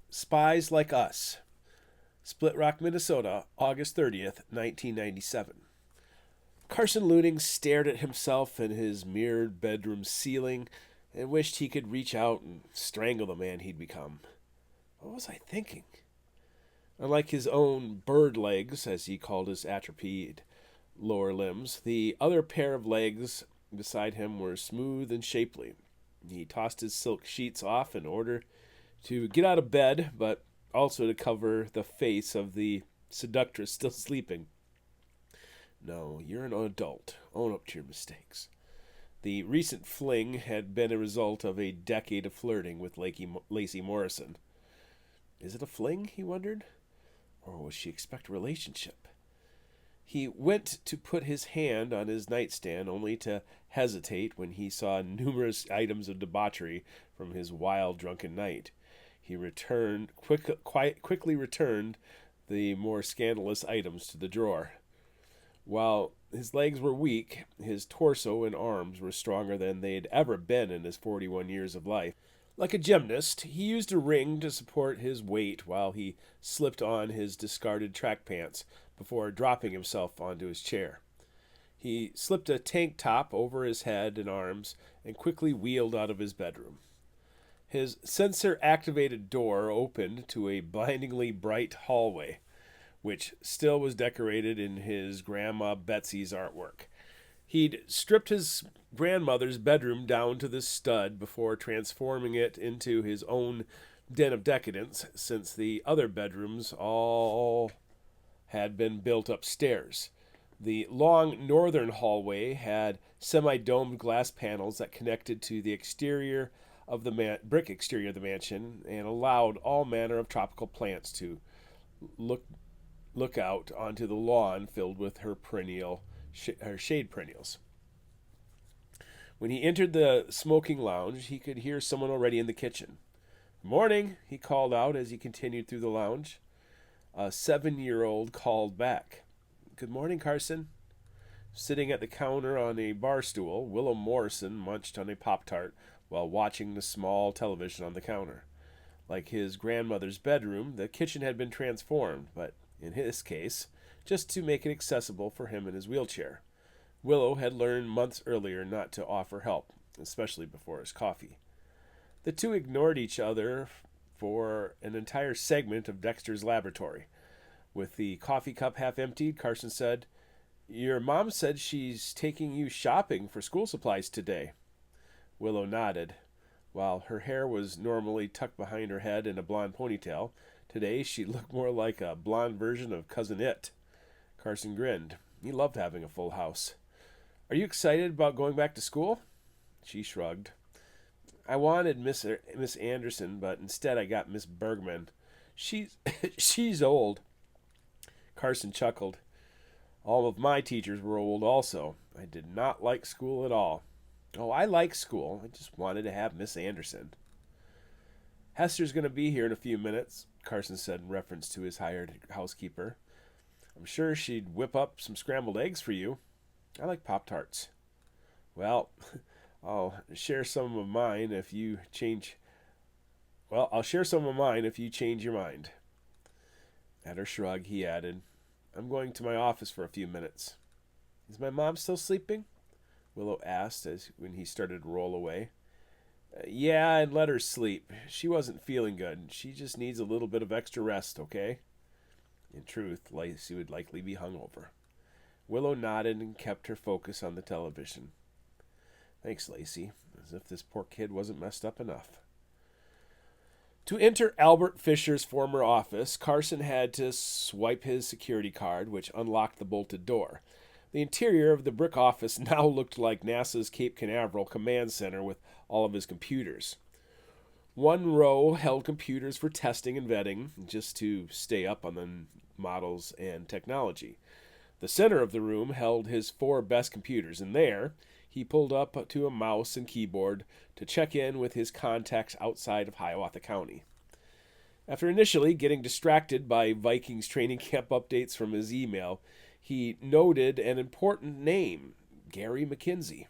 Spies Like Us. Split Rock, Minnesota, August 30th, 1997. Carson Looning stared at himself in his mirrored bedroom ceiling and wished he could reach out and strangle the man he'd become. What was I thinking? Unlike his own bird legs, as he called his atrophied lower limbs, the other pair of legs beside him were smooth and shapely. He tossed his silk sheets off in order to get out of bed, but also to cover the face of the seductress still sleeping. "No, you're an adult. Own up to your mistakes." The recent fling had been a result of a decade of flirting with Lacey Morrison. Is it a fling, he wondered? Or will she expect a relationship? He went to put his hand on his nightstand, only to hesitate when he saw numerous items of debauchery from his wild, drunken night. He quickly returned the more scandalous items to the drawer. While his legs were weak, his torso and arms were stronger than they'd ever been in his 41 years of life. Like a gymnast, he used a ring to support his weight while he slipped on his discarded track pants before dropping himself onto his chair. He slipped a tank top over his head and arms and quickly wheeled out of his bedroom. His sensor-activated door opened to a blindingly bright hallway, which still was decorated in his Grandma Betsy's artwork. He'd stripped his grandmother's bedroom down to the stud before transforming it into his own den of decadence, since the other bedrooms all had been built upstairs. The long northern hallway had semi-domed glass panels that connected to the exterior of the brick exterior of the mansion and allowed all manner of tropical plants to look out onto the lawn filled with her shade perennials. When he entered the smoking lounge, he could hear someone already in the kitchen. "Morning," he called out as he continued through the lounge. A 7-year-old called back. "Good morning, Carson." Sitting at the counter on a bar stool, Willow Morrison munched on a Pop-Tart while watching the small television on the counter. Like his grandmother's bedroom, the kitchen had been transformed, but in his case, just to make it accessible for him in his wheelchair. Willow had learned months earlier not to offer help, especially before his coffee. The two ignored each other for an entire segment of Dexter's laboratory. With the coffee cup half emptied, Carson said, "Your mom said she's taking you shopping for school supplies today." Willow nodded. While her hair was normally tucked behind her head in a blonde ponytail, today she looked more like a blonde version of Cousin It. Carson grinned. He loved having a full house. "Are you excited about going back to school?" She shrugged. "I wanted Miss Anderson, but instead I got Miss Bergman. She's old." Carson chuckled. "All of my teachers were old also. I did not like school at all." "Oh, I like school. I just wanted to have Miss Anderson." "Hester's going to be here in a few minutes," Carson said in reference to his hired housekeeper. "I'm sure she'd whip up some scrambled eggs for you. I like Pop-Tarts." "Well, I'll share some of mine if you change your mind." At her shrug, he added, "I'm going to my office for a few minutes." "Is my mom still sleeping?" Willow asked when he started to roll away. "Yeah, and let her sleep. She wasn't feeling good. She just needs a little bit of extra rest, okay?" In truth, Lacey would likely be hungover. Willow nodded and kept her focus on the television. "Thanks, Lacey," as if this poor kid wasn't messed up enough. To enter Albert Fisher's former office, Carson had to swipe his security card, which unlocked the bolted door. The interior of the brick office now looked like NASA's Cape Canaveral command center with all of his computers. One row held computers for testing and vetting, just to stay up on the models and technology. The center of the room held his 4 best computers, and there he pulled up to a mouse and keyboard to check in with his contacts outside of Hiawatha County. After initially getting distracted by Vikings training camp updates from his email, he noted an important name, Gary McKenzie.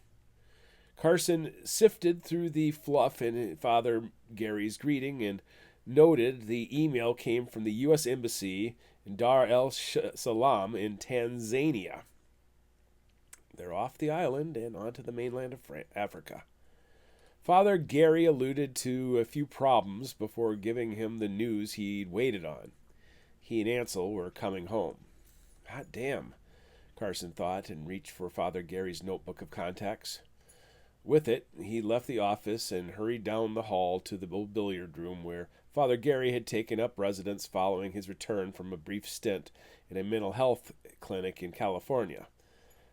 Carson sifted through the fluff in Father Gary's greeting and noted the email came from the U.S. Embassy in Dar es Salaam in Tanzania. They're off the island and onto the mainland of Africa. Father Gary alluded to a few problems before giving him the news he'd waited on. He and Ansel were coming home. Hot damn, Carson thought, and reached for Father Gary's notebook of contacts. With it, he left the office and hurried down the hall to the billiard room where Father Gary had taken up residence following his return from a brief stint in a mental health clinic in California.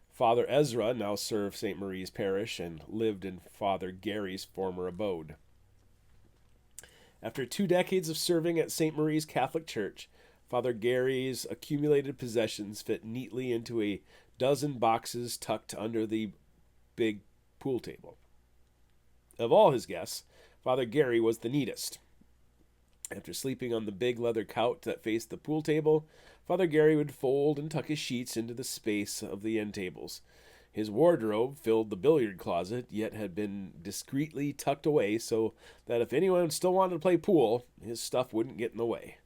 Father Ezra now served St. Marie's Parish and lived in Father Gary's former abode. After 2 decades of serving at St. Marie's Catholic Church, Father Gary's accumulated possessions fit neatly into a dozen boxes tucked under the big pool table. Of all his guests, Father Gary was the neatest. After sleeping on the big leather couch that faced the pool table, Father Gary would fold and tuck his sheets into the space of the end tables. His wardrobe filled the billiard closet, yet had been discreetly tucked away so that if anyone still wanted to play pool, his stuff wouldn't get in the way.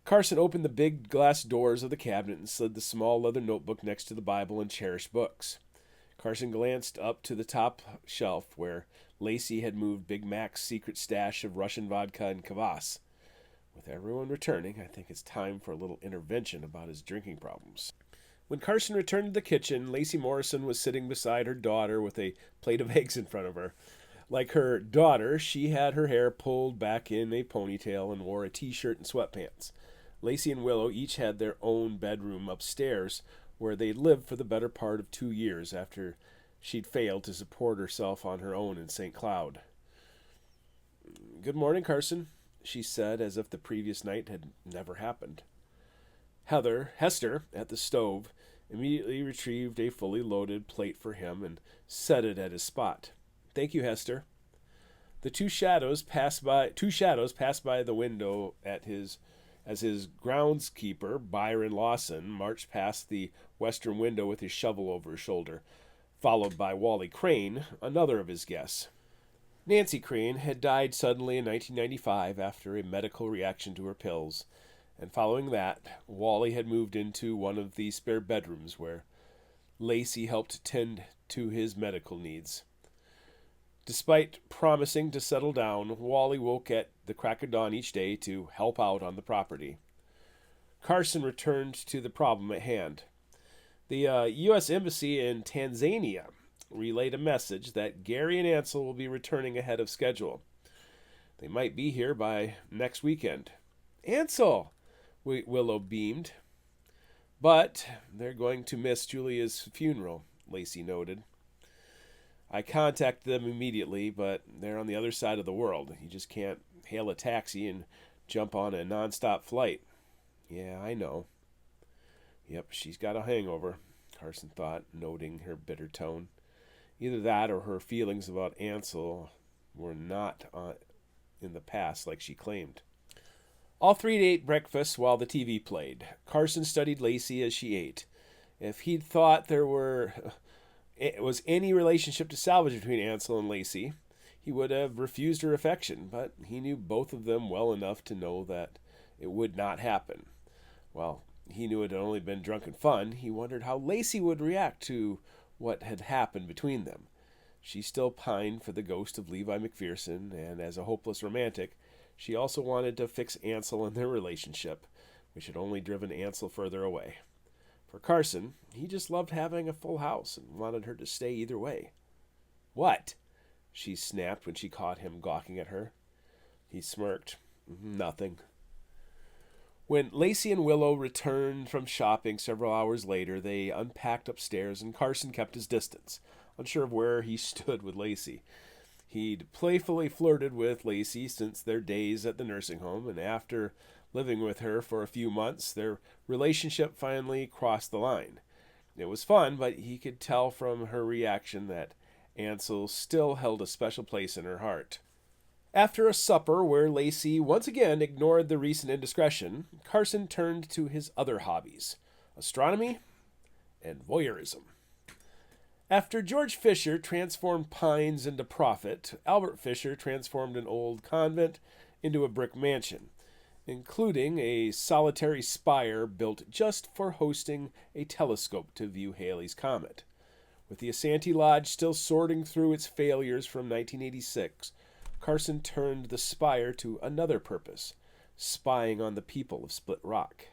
Carson opened the big glass doors of the cabinet and slid the small leather notebook next to the Bible and cherished books. Carson glanced up to the top shelf where Lacey had moved Big Mac's secret stash of Russian vodka and kvass. With everyone returning, I think it's time for a little intervention about his drinking problems. When Carson returned to the kitchen, Lacey Morrison was sitting beside her daughter with a plate of eggs in front of her. Like her daughter, she had her hair pulled back in a ponytail and wore a t-shirt and sweatpants. Lacey and Willow each had their own bedroom upstairs, where they'd lived for the better part of 2 years after she'd failed to support herself on her own in St. Cloud. "Good morning, Carson," she said, as if the previous night had never happened. Hester, at the stove, immediately retrieved a fully loaded plate for him and set it at his spot. "Thank you, Hester." The two shadows passed by the window at as his groundskeeper, Byron Lawson, marched past the western window with his shovel over his shoulder, followed by Wally Crane, another of his guests. Nancy Crane had died suddenly in 1995 after a medical reaction to her pills, and following that, Wally had moved into one of the spare bedrooms where Lacey helped tend to his medical needs. Despite promising to settle down, Wally woke at the crack of dawn each day to help out on the property. Carson returned to the problem at hand. The U.S. Embassy in Tanzania relayed a message that Gary and Ansel will be returning ahead of schedule. They might be here by next weekend. Ansel! Willow beamed. But they're going to miss Julia's funeral, Lacey noted. I contacted them immediately, but they're on the other side of the world. You just can't hail a taxi and jump on a nonstop flight. Yeah, I know. Yep, she's got a hangover, Carson thought, noting her bitter tone. Either that or her feelings about Ansel were not in the past like she claimed. All three ate breakfast while the TV played. Carson studied Lacey as she ate. If he'd thought there was any relationship to salvage between Ansel and Lacey, he would have refused her affection, but he knew both of them well enough to know that it would not happen. While he knew it had only been drunken fun, he wondered how Lacey would react to what had happened between them. She still pined for the ghost of Levi McPherson, and as a hopeless romantic, she also wanted to fix Ansel and their relationship, which had only driven Ansel further away. For Carson, he just loved having a full house and wanted her to stay either way. What? She snapped when she caught him gawking at her. He smirked. Nothing. When Lacey and Willow returned from shopping several hours later, they unpacked upstairs and Carson kept his distance, unsure of where he stood with Lacey. He'd playfully flirted with Lacey since their days at the nursing home, and after living with her for a few months, their relationship finally crossed the line. It was fun, but he could tell from her reaction that Ansel still held a special place in her heart. After a supper where Lacey once again ignored the recent indiscretion, Carson turned to his other hobbies, astronomy and voyeurism. After George Fisher transformed Pines into profit, Albert Fisher transformed an old convent into a brick mansion, including a solitary spire built just for hosting a telescope to view Halley's Comet. With the Asante Lodge still sorting through its failures from 1986, Carson turned the spire to another purpose, spying on the people of Split Rock.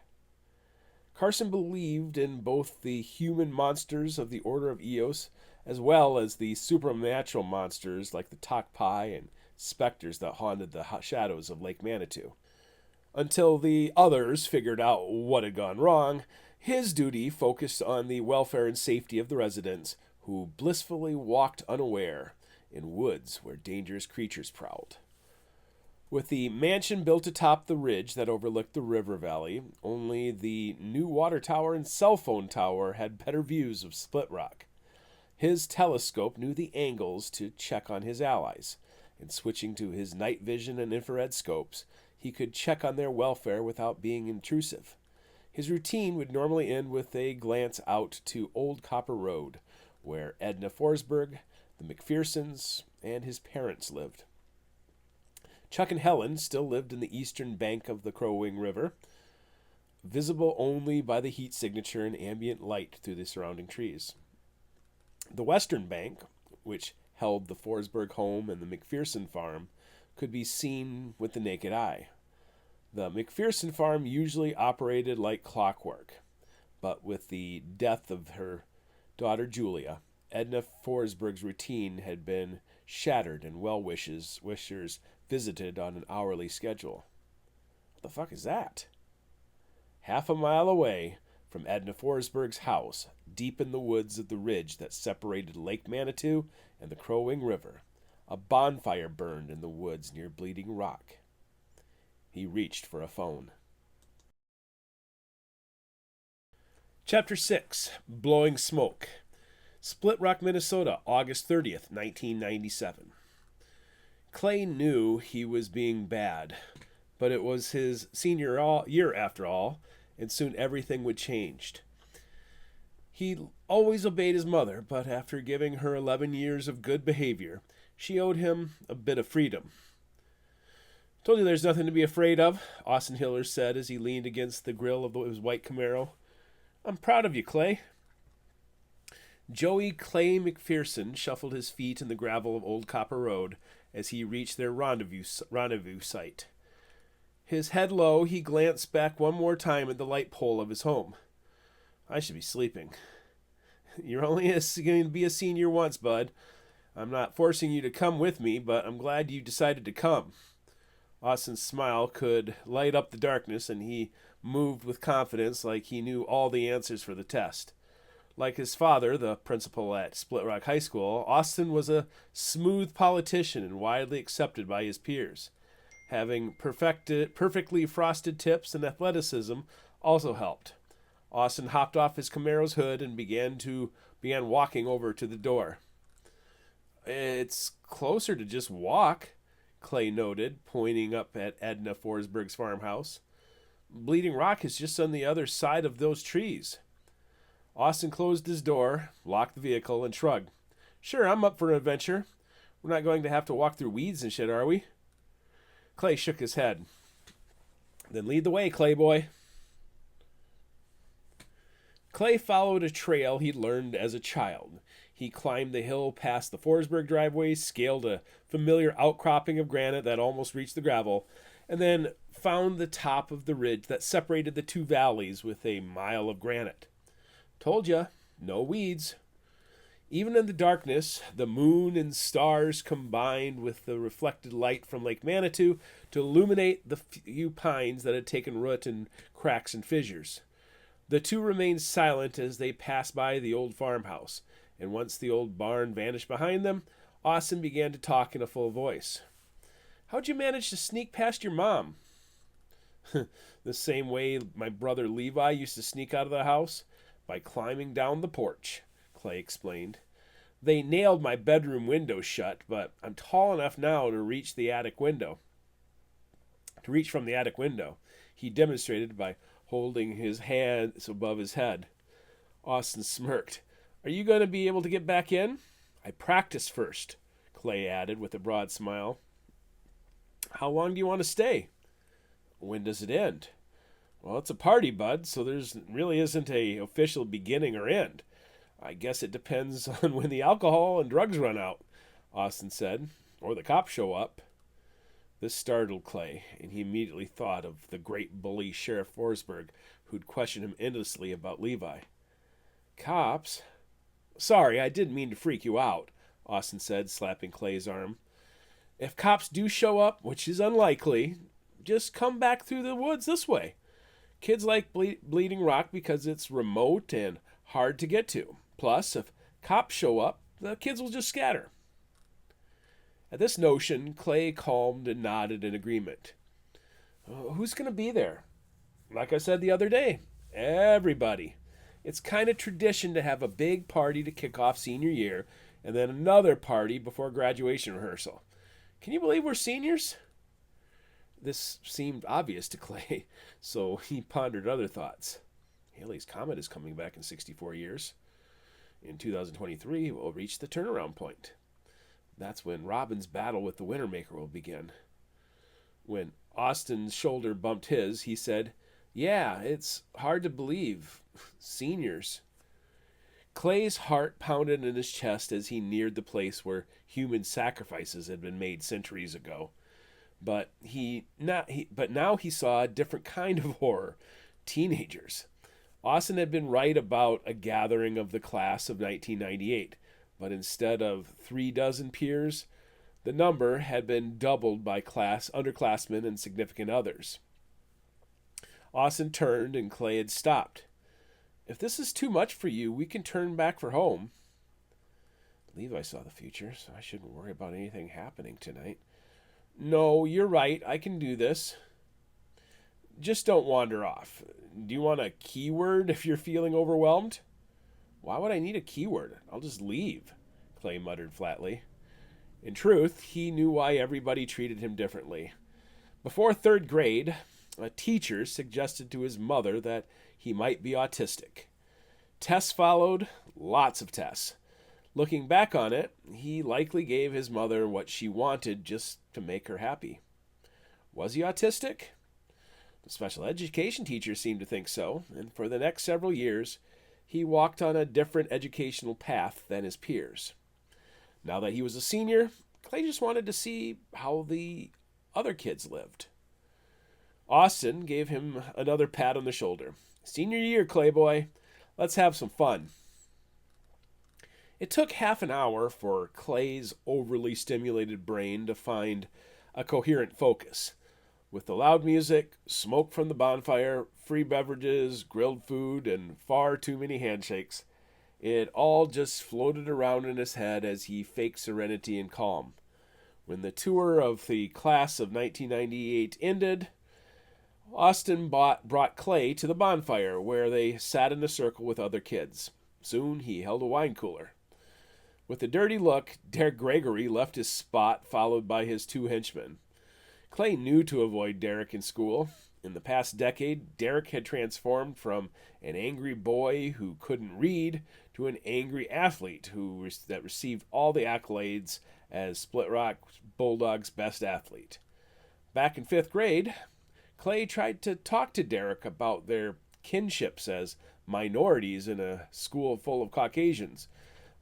Carson believed in both the human monsters of the Order of Eos as well as the supernatural monsters like the Tokpai and specters that haunted the shadows of Lake Manitou. Until the others figured out what had gone wrong, his duty focused on the welfare and safety of the residents who blissfully walked unaware in woods where dangerous creatures prowled. With the mansion built atop the ridge that overlooked the river valley, only the new water tower and cell phone tower had better views of Split Rock. His telescope knew the angles to check on his allies, and switching to his night vision and infrared scopes, he could check on their welfare without being intrusive. His routine would normally end with a glance out to Old Copper Road, where Edna Forsberg, the McPhersons, and his parents lived. Chuck and Helen still lived in the eastern bank of the Crow-Wing River, visible only by the heat signature and ambient light through the surrounding trees. The western bank, which held the Forsberg home and the McPherson farm, could be seen with the naked eye. The McPherson farm usually operated like clockwork, but with the death of her daughter Julia, Edna Forsberg's routine had been shattered and well-wishers visited on an hourly schedule. What the fuck is that? Half a mile away from Edna Forsberg's house, deep in the woods of the ridge that separated Lake Manitou and the Crow-Wing River, a bonfire burned in the woods near Bleeding Rock. He reached for a phone. Chapter 6. Blowing Smoke. Split Rock, Minnesota, August 30th, 1997. Clay knew he was being bad, But it was his senior year after all, and soon everything would change. He always obeyed his mother, but after giving her 11 years of good behavior, she owed him a bit of freedom. "Told you there's nothing to be afraid of," Austin Hiller said as he leaned against the grill of his white Camaro. "I'm proud of you, Clay." Joey Clay McPherson shuffled his feet in the gravel of Old Copper Road as he reached their rendezvous site. His head low, he glanced back one more time at the light pole of his home. "I should be sleeping." "You're only going to be a senior once, bud. I'm not forcing you to come with me, but I'm glad you decided to come." Austin's smile could light up the darkness, and he moved with confidence like he knew all the answers for the test. Like his father, the principal at Split Rock High School, Austin was a smooth politician and widely accepted by his peers. Having perfectly frosted tips and athleticism also helped. Austin hopped off his Camaro's hood and began walking over to the door. "It's closer to just walk," Clay noted, pointing up at Edna Forsberg's farmhouse. "Bleeding Rock is just on the other side of those trees." Austin closed his door, locked the vehicle, and shrugged. "Sure, I'm up for an adventure. We're not going to have to walk through weeds and shit, are we?" Clay shook his head. "Then lead the way, Clay boy." Clay followed a trail he'd learned as a child. He climbed the hill past the Forsberg driveway, scaled a familiar outcropping of granite that almost reached the gravel, and then found the top of the ridge that separated the two valleys with a mile of granite. "Told ya, no weeds." Even in the darkness, the moon and stars combined with the reflected light from Lake Manitou to illuminate the few pines that had taken root in cracks and fissures. The two remained silent as they passed by the old farmhouse, and once the old barn vanished behind them, Austin began to talk in a full voice. "How'd you manage to sneak past your mom?" "The same way my brother Levi used to sneak out of the house, by climbing down the porch," Clay explained. "They nailed my bedroom window shut, but I'm tall enough now to reach from the attic window," he demonstrated by holding his hands above his head. Austin smirked. "Are you going to be able to get back in?" "I practice first," Clay added with a broad smile. "How long do you want to stay?" "When does it end?" "Well, it's a party, bud, so there's really isn't a official beginning or end. I guess it depends on when the alcohol and drugs run out," Austin said, "or the cops show up." This startled Clay, and he immediately thought of the great bully Sheriff Forsberg, who'd questioned him endlessly about Levi. "Cops? Sorry, I didn't mean to freak you out," Austin said, slapping Clay's arm. "If cops do show up, which is unlikely, just come back through the woods this way. Kids like Bleeding Rock because it's remote and hard to get to. Plus, if cops show up, the kids will just scatter." At this notion, Clay calmed and nodded in agreement. "Who's going to be there?" "Like I said the other day, everybody. It's kind of tradition to have a big party to kick off senior year and then another party before graduation rehearsal. Can you believe we're seniors?" This seemed obvious to Clay, so he pondered other thoughts. Halley's Comet is coming back in 64 years. In 2023, we'll reach the turnaround point. That's when Robin's battle with the Wintermaker will begin. When Austin's shoulder bumped his, he said, "Yeah, it's hard to believe. Seniors." Clay's heart pounded in his chest as he neared the place where human sacrifices had been made centuries ago. But now he saw a different kind of horror. Teenagers. Austin had been right about a gathering of the class of 1998, but instead of 36 peers, the number had been doubled by underclassmen and significant others. Austin turned and Clay had stopped. "If this is too much for you, we can turn back for home." Levi saw the future, so I shouldn't worry about anything happening tonight. "No, you're right. I can do this. Just don't wander off. Do you want a keyword if you're feeling overwhelmed?" "Why would I need a keyword? I'll just leave," Clay muttered flatly. In truth, he knew why everybody treated him differently. Before third grade, a teacher suggested to his mother that he might be autistic. Tests followed, lots of tests. Looking back on it, he likely gave his mother what she wanted just to make her happy. Was he autistic? The special education teacher seemed to think so, and for the next several years, he walked on a different educational path than his peers. Now that he was a senior, Clay just wanted to see how the other kids lived. Austin gave him another pat on the shoulder. Senior year, Clay boy. Let's have some fun. It took half an hour for Clay's overly stimulated brain to find a coherent focus. With the loud music, smoke from the bonfire, free beverages, grilled food, and far too many handshakes, it all just floated around in his head as he faked serenity and calm. When the tour of the class of 1998 ended, Austin brought Clay to the bonfire, where they sat in a circle with other kids. Soon he held a wine cooler. With a dirty look, Derek Gregory left his spot, followed by his two henchmen. Clay knew to avoid Derek in school. In the past decade, Derek had transformed from an angry boy who couldn't read to an angry athlete that received all the accolades as Split Rock Bulldogs' best athlete. Back in 5th grade, Clay tried to talk to Derek about their kinships as minorities in a school full of Caucasians.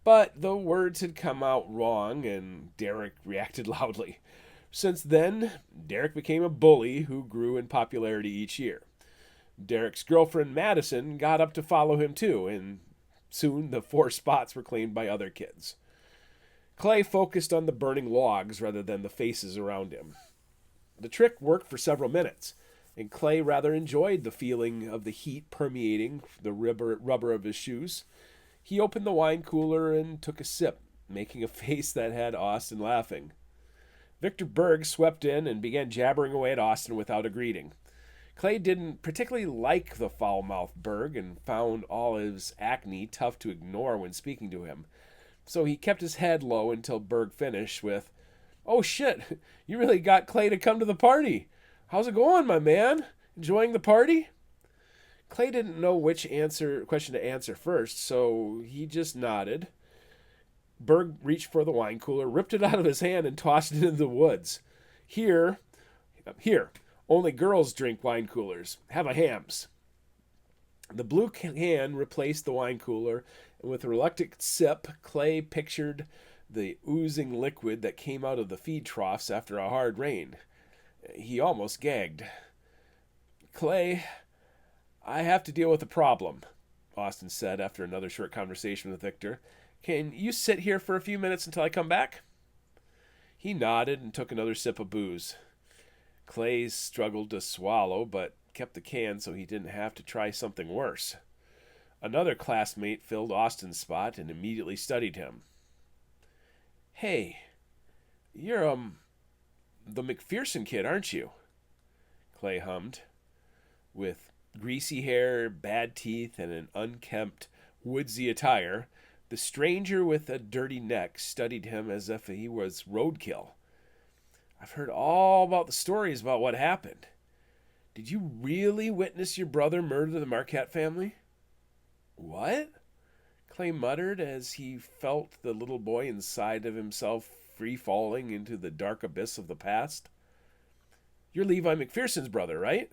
But the words had come out wrong, and Derek reacted loudly. Since then, Derek became a bully who grew in popularity each year. Derek's girlfriend, Madison, got up to follow him too, and soon the 4 spots were claimed by other kids. Clay focused on the burning logs rather than the faces around him. The trick worked for several minutes, and Clay rather enjoyed the feeling of the heat permeating the rubber of his shoes. He opened the wine cooler and took a sip, making a face that had Austin laughing. Victor Berg swept in and began jabbering away at Austin without a greeting. Clay didn't particularly like the foul-mouthed Berg and found all his acne tough to ignore when speaking to him, so he kept his head low until Berg finished with, "Oh shit, you really got Clay to come to the party. How's it going, my man? Enjoying the party?" Clay didn't know which question to answer first, so he just nodded. Berg reached for the wine cooler, ripped it out of his hand, and tossed it into the woods. Here, only girls drink wine coolers. Have a Hams. The blue can replaced the wine cooler, and with a reluctant sip, Clay pictured the oozing liquid that came out of the feed troughs after a hard rain. He almost gagged. "Clay, I have to deal with a problem," Austin said after another short conversation with Victor. "Can you sit here for a few minutes until I come back?" He nodded and took another sip of booze. Clay struggled to swallow, but kept the can so he didn't have to try something worse. Another classmate filled Austin's spot and immediately studied him. "Hey, you're, the McPherson kid, aren't you?" Clay hummed. With greasy hair, bad teeth, and an unkempt, woodsy attire, the stranger with a dirty neck studied him as if he was roadkill. "I've heard all about the stories about what happened. Did you really witness your brother murder the Marquette family?" "What?" Clay muttered as he felt the little boy inside of himself free-falling into the dark abyss of the past. "You're Levi McPherson's brother, right?"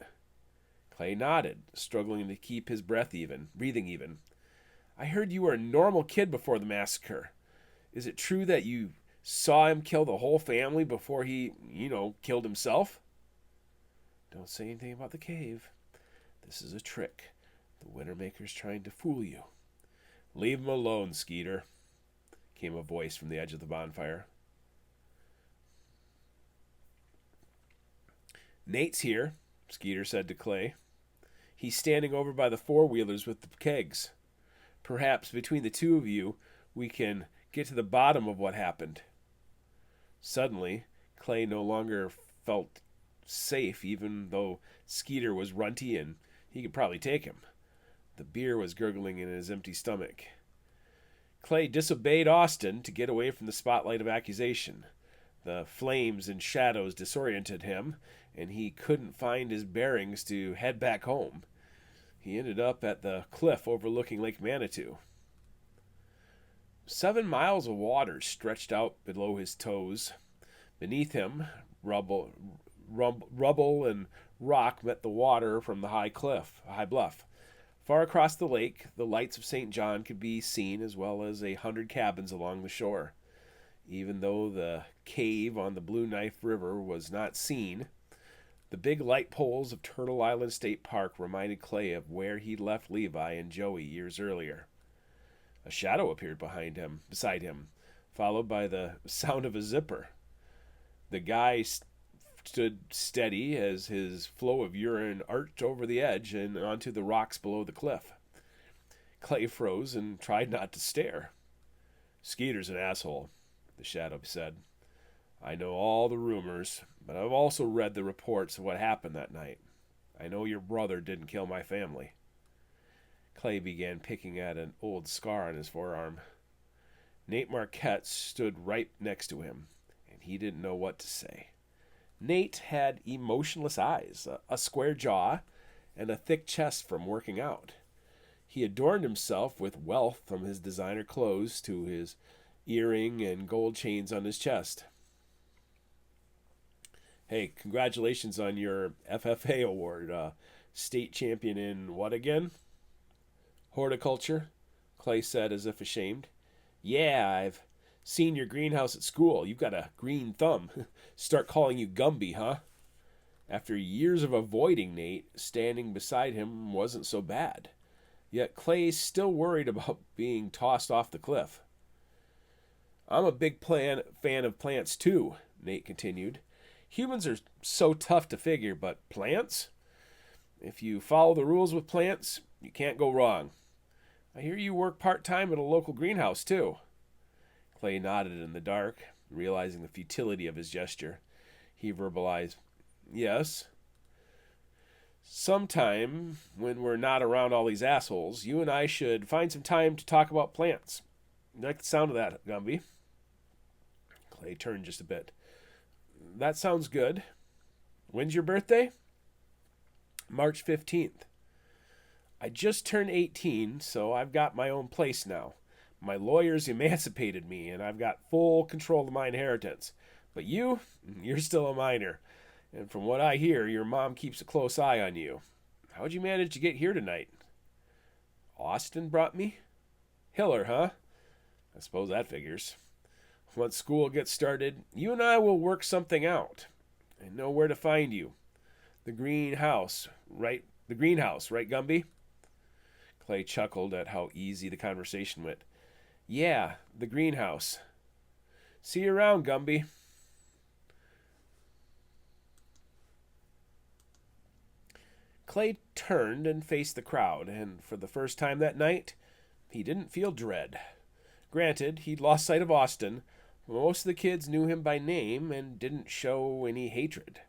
Clay nodded, struggling to keep his breathing even. "I heard you were a normal kid before the massacre. Is it true that you saw him kill the whole family before he, killed himself?" "Don't say anything about the cave. This is a trick. The Wintermaker's trying to fool you." "Leave him alone, Skeeter," came a voice from the edge of the bonfire. "Nate's here," Skeeter said to Clay. "He's standing over by the four-wheelers with the kegs. Perhaps between the two of you, we can get to the bottom of what happened." Suddenly, Clay no longer felt safe, even though Skeeter was runty and he could probably take him. The beer was gurgling in his empty stomach. Clay disobeyed Austin to get away from the spotlight of accusation. The flames and shadows disoriented him, and he couldn't find his bearings to head back home. He ended up at the cliff overlooking Lake Manitou. 7 miles of water stretched out below his toes. Beneath him, rubble and rock met the water from the high bluff. Far across the lake, the lights of St. John could be seen, as well as 100 cabins along the shore. Even though the cave on the Blue Knife River was not seen, the big light poles of Turtle Island State Park reminded Clay of where he'd left Levi and Joey years earlier. A shadow appeared beside him, followed by the sound of a zipper. The guy stood steady as his flow of urine arched over the edge and onto the rocks below the cliff. Clay froze and tried not to stare. "Skeeter's an asshole," the shadow said. "I know all the rumors, but I've also read the reports of what happened that night. I know your brother didn't kill my family." Clay began picking at an old scar on his forearm. Nate Marquette stood right next to him, and he didn't know what to say. Nate had emotionless eyes, a square jaw, and a thick chest from working out. He adorned himself with wealth from his designer clothes to his earring and gold chains on his chest. "Hey, congratulations on your FFA award. State champion in what again?" "Horticulture," Clay said as if ashamed. "Yeah, I've seen your greenhouse at school. You've got a green thumb. Start calling you Gumby, huh?" After years of avoiding Nate, standing beside him wasn't so bad. Yet Clay still worried about being tossed off the cliff. "I'm a big fan of plants too," Nate continued. "Humans are so tough to figure, but plants? If you follow the rules with plants, you can't go wrong. I hear you work part-time at a local greenhouse too." Clay nodded in the dark, realizing the futility of his gesture. He verbalized, "Yes. Sometime, when we're not around all these assholes, you and I should find some time to talk about plants. You like the sound of that, Gumby?" Clay turned just a bit. "That sounds good. When's your birthday?" "March 15th. I just turned 18, so I've got my own place now. My lawyers emancipated me, and I've got full control of my inheritance. But you're still a minor. And from what I hear, your mom keeps a close eye on you. How'd you manage to get here tonight?" "Austin brought me." "Hiller, huh? I suppose that figures. Once school gets started, you and I will work something out. I know where to find you. The greenhouse, right, Gumby?" Clay chuckled at how easy the conversation went. "Yeah, the greenhouse. See you around, Gumby." Clay turned and faced the crowd, and for the first time that night, he didn't feel dread. Granted, he'd lost sight of Austin, but most of the kids knew him by name and didn't show any hatred.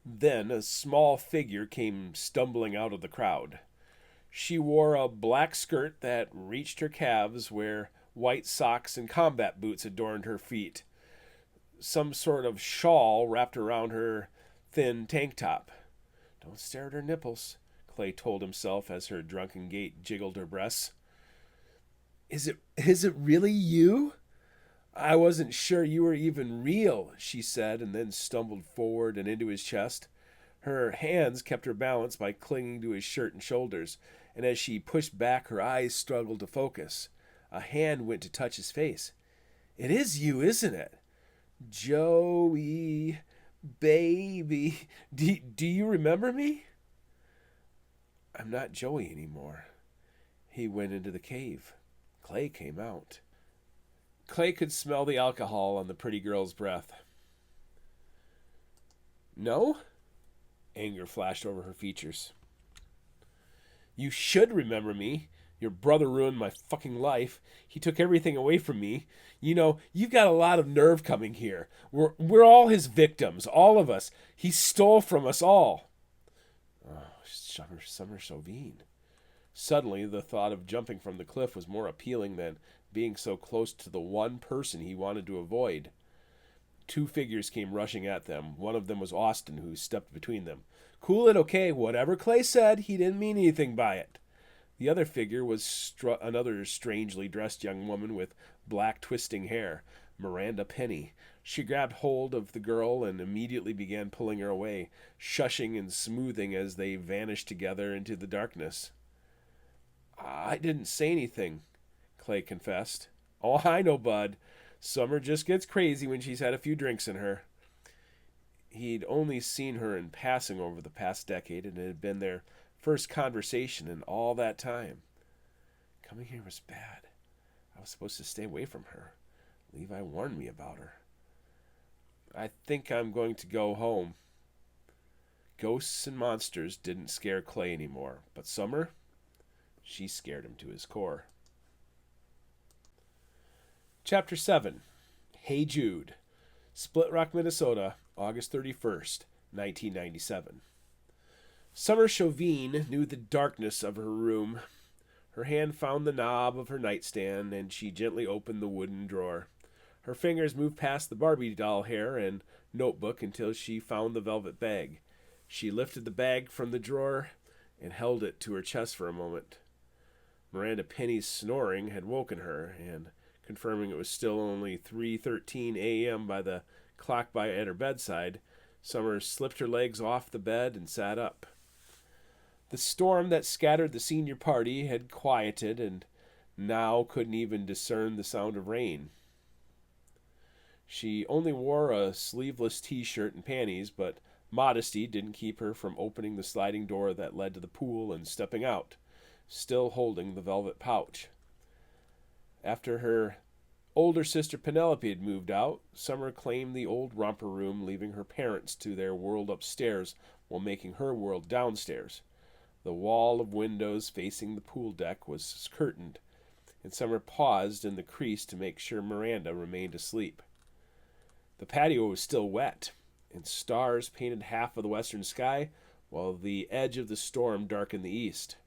Then a small figure came stumbling out of the crowd. She wore a black skirt that reached her calves, where white socks and combat boots adorned her feet. Some sort of shawl wrapped around her thin tank top. "Don't stare at her nipples," Clay told himself as her drunken gait jiggled her breasts. Is it really you? I wasn't sure you were even real," she said, and then stumbled forward and into his chest. Her hands kept her balance by clinging to his shirt and shoulders, and as she pushed back, her eyes struggled to focus. A hand went to touch his face. "It is you, isn't it? Joey, baby, do you remember me?" "I'm not Joey anymore." He went into the cave. Clay came out. Clay could smell the alcohol on the pretty girl's breath. "No?" Anger flashed over her features. "You should remember me. Your brother ruined my fucking life. He took everything away from me. You know, you've got a lot of nerve coming here. We're all his victims, all of us. He stole from us all." Oh, Summer Sovine. Suddenly, the thought of jumping from the cliff was more appealing than being so close to the one person he wanted to avoid. Two figures came rushing at them. One of them was Austin, who stepped between them. "Cool it, okay? Whatever Clay said, he didn't mean anything by it." The other figure was another strangely dressed young woman with black twisting hair, Miranda Penny. She grabbed hold of the girl and immediately began pulling her away, shushing and smoothing as they vanished together into the darkness. "I didn't say anything," Clay confessed. "Oh, I know, bud. Summer just gets crazy when she's had a few drinks in her." He'd only seen her in passing over the past decade, and it had been their first conversation in all that time. Coming here was bad. I was supposed to stay away from her. Levi warned me about her. "I think I'm going to go home." Ghosts and monsters didn't scare Clay anymore, but Summer, she scared him to his core. Chapter 7. Hey Jude. Split Rock, Minnesota, August 31st, 1997. Summer Chauvin knew the darkness of her room. Her hand found the knob of her nightstand, and she gently opened the wooden drawer. Her fingers moved past the Barbie doll hair and notebook until she found the velvet bag. She lifted the bag from the drawer and held it to her chest for a moment. Miranda Penny's snoring had woken her, and confirming it was still only 3:13 a.m. by the clock at her bedside, Summer slipped her legs off the bed and sat up. The storm that scattered the senior party had quieted, and now couldn't even discern the sound of rain. She only wore a sleeveless t-shirt and panties, but modesty didn't keep her from opening the sliding door that led to the pool and stepping out, still holding the velvet pouch. After her older sister Penelope had moved out, Summer claimed the old romper room, leaving her parents to their world upstairs while making her world downstairs. The wall of windows facing the pool deck was curtained, and Summer paused in the crease to make sure Miranda remained asleep. The patio was still wet, and stars painted half of the western sky, while the edge of the storm darkened the east.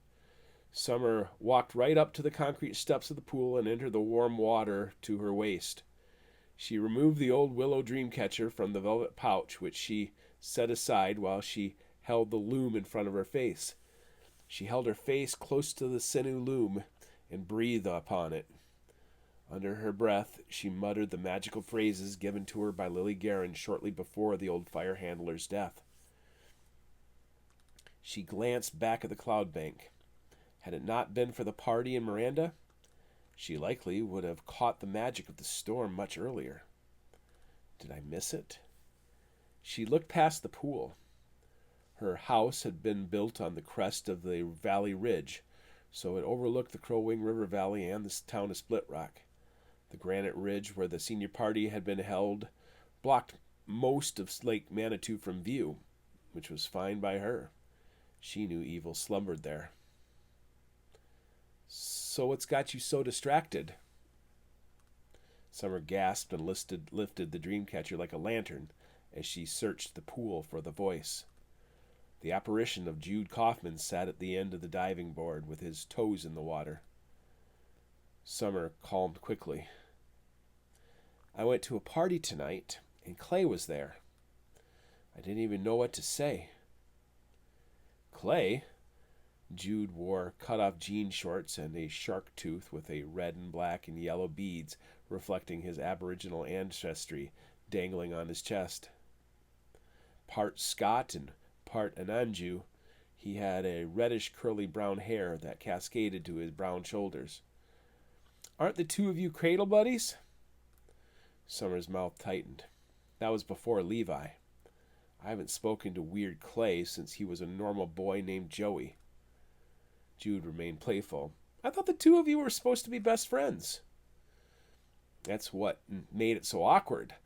Summer walked right up to the concrete steps of the pool and entered the warm water to her waist. She removed the old willow dreamcatcher from the velvet pouch, which she set aside while she held the loom in front of her face. She held her face close to the sinew loom and breathed upon it. Under her breath, she muttered the magical phrases given to her by Lily Guerin shortly before the old fire handler's death. She glanced back at the cloud bank. Had it not been for the party and Miranda, she likely would have caught the magic of the storm much earlier. Did I miss it? She looked past the pool. Her house had been built on the crest of the valley ridge, so it overlooked the Crow Wing River Valley and the town of Split Rock. The granite ridge where the senior party had been held blocked most of Lake Manitou from view, which was fine by her. She knew evil slumbered there. "So what's got you so distracted?" Summer gasped and lifted the dreamcatcher like a lantern as she searched the pool for the voice. The apparition of Jude Kaufman sat at the end of the diving board with his toes in the water. Summer calmed quickly. "I went to a party tonight, and Clay was there. I didn't even know what to say." "Clay?" Jude wore cut-off jean shorts and a shark tooth with a red and black and yellow beads reflecting his Aboriginal ancestry dangling on his chest. Part Scot and part Ananju, he had a reddish curly brown hair that cascaded to his brown shoulders. "Aren't the two of you cradle buddies?" Summer's mouth tightened. That was before Levi. I haven't spoken to Weird Clay since he was a normal boy named Joey. Jude remained playful. "I thought the two of you were supposed to be best friends." "That's what made it so awkward.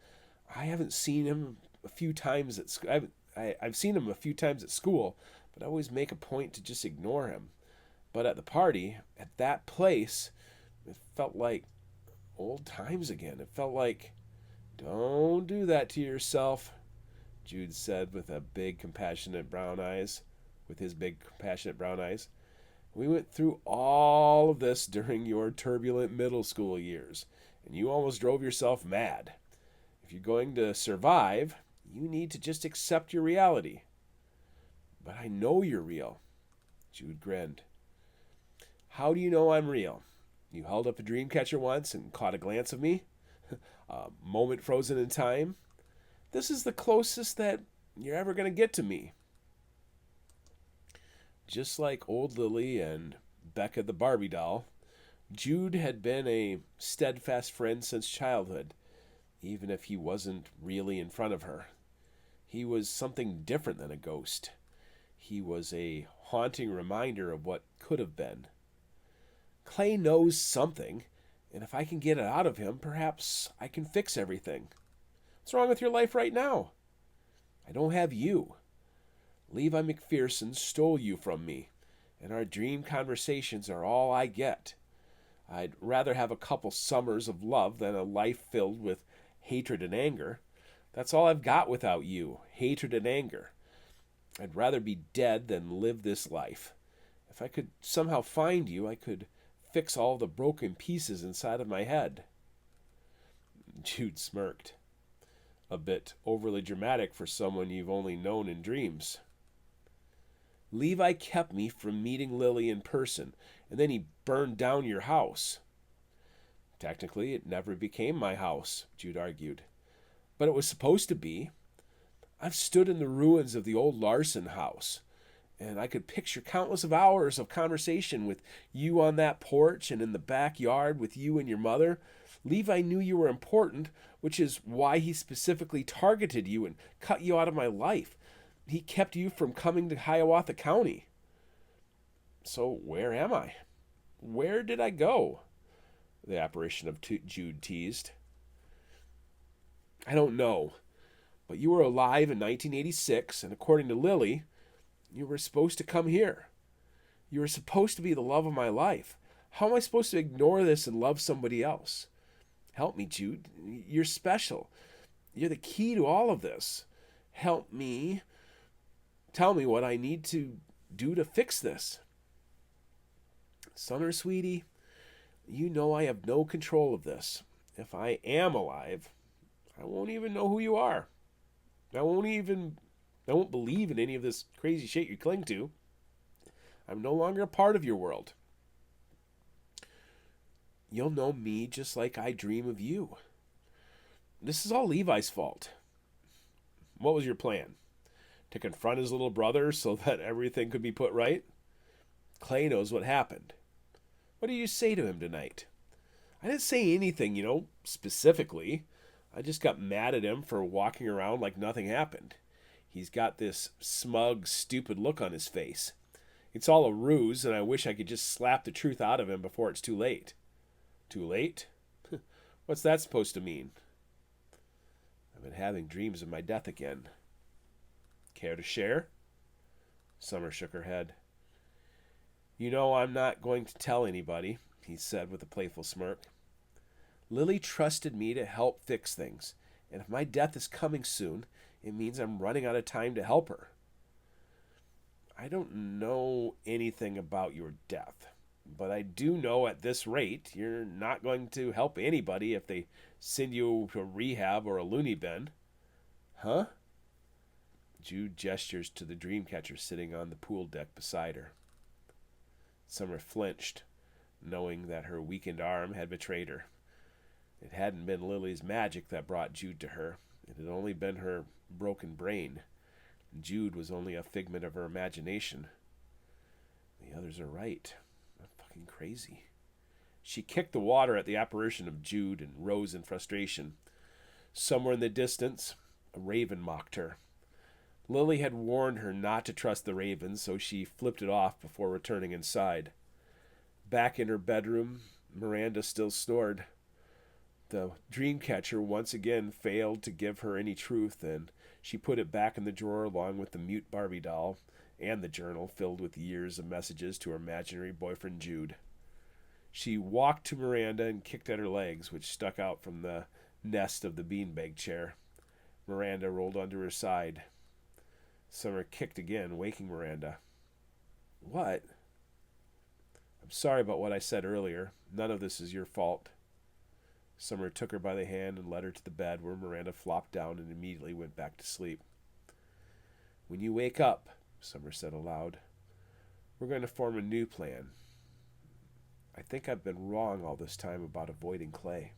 I haven't seen him a few times at school. I've seen him a few times at school, but I always make a point to just ignore him. But at the party, at that place, it felt like old times again. It felt like..." "Don't do that to yourself," Jude said with his big, compassionate brown eyes. "We went through all of this during your turbulent middle school years, and you almost drove yourself mad. If you're going to survive, you need to just accept your reality. But I know you're real. Jude grinned. How do you know I'm real? You held up a dream catcher once and caught a glance of me? A moment frozen in time? This is the closest that you're ever going to get to me. Just like old Lily and Becca the Barbie doll, Jude had been a steadfast friend since childhood, even if he wasn't really in front of her. He was something different than a ghost. He was a haunting reminder of what could have been. Clay knows something, and if I can get it out of him, perhaps I can fix everything. What's wrong with your life right now? I don't have you. Levi McPherson stole you from me, and our dream conversations are all I get. I'd rather have a couple summers of love than a life filled with hatred and anger. That's all I've got without you, hatred and anger. I'd rather be dead than live this life. If I could somehow find you, I could fix all the broken pieces inside of my head. Jude smirked. A bit overly dramatic for someone you've only known in dreams. Levi kept me from meeting Lily in person, and then he burned down your house. Technically, it never became my house, Jude argued. But it was supposed to be. I've stood in the ruins of the old Larson house, and I could picture countless of hours of conversation with you on that porch and in the backyard with you and your mother. Levi knew you were important, which is why he specifically targeted you and cut you out of my life. He kept you from coming to Hiawatha County. So where am I? Where did I go? The apparition of Jude teased. I don't know, but you were alive in 1986, and according to Lily, you were supposed to come here. You were supposed to be the love of my life. How am I supposed to ignore this and love somebody else? Help me, Jude. You're special. You're the key to all of this. Help me. Tell me what I need to do to fix this. Summer, sweetie, you know I have no control of this. If I am alive, I won't even know who you are. I won't believe in any of this crazy shit you cling to. I'm no longer a part of your world. You'll know me just like I dream of you. This is all Levi's fault. What was your plan? To confront his little brother so that everything could be put right? Clay knows what happened. What did you say to him tonight? I didn't say anything, specifically. I just got mad at him for walking around like nothing happened. He's got this smug, stupid look on his face. It's all a ruse, and I wish I could just slap the truth out of him before it's too late. Too late? What's that supposed to mean? I've been having dreams of my death again. Care to share? Summer shook her head. You know I'm not going to tell anybody, he said with a playful smirk. Lily trusted me to help fix things, and if my death is coming soon, it means I'm running out of time to help her. I don't know anything about your death, but I do know at this rate you're not going to help anybody if they send you to rehab or a loony bin. Huh? Jude gestures to the dreamcatcher sitting on the pool deck beside her. Summer flinched, knowing that her weakened arm had betrayed her. It hadn't been Lily's magic that brought Jude to her. It had only been her broken brain. Jude was only a figment of her imagination. The others are right. I'm fucking crazy. She kicked the water at the apparition of Jude and rose in frustration. Somewhere in the distance, a raven mocked her. Lily had warned her not to trust the ravens, so she flipped it off before returning inside. Back in her bedroom, Miranda still snored. The dreamcatcher once again failed to give her any truth, and she put it back in the drawer along with the mute Barbie doll and the journal filled with years of messages to her imaginary boyfriend Jude. She walked to Miranda and kicked at her legs, which stuck out from the nest of the beanbag chair. Miranda rolled onto her side. Summer kicked again, waking Miranda. What? I'm sorry about what I said earlier. None of this is your fault. Summer took her by the hand and led her to the bed, where Miranda flopped down and immediately went back to sleep. "When you wake up," Summer said aloud, "we're going to form a new plan. I think I've been wrong all this time about avoiding Clay."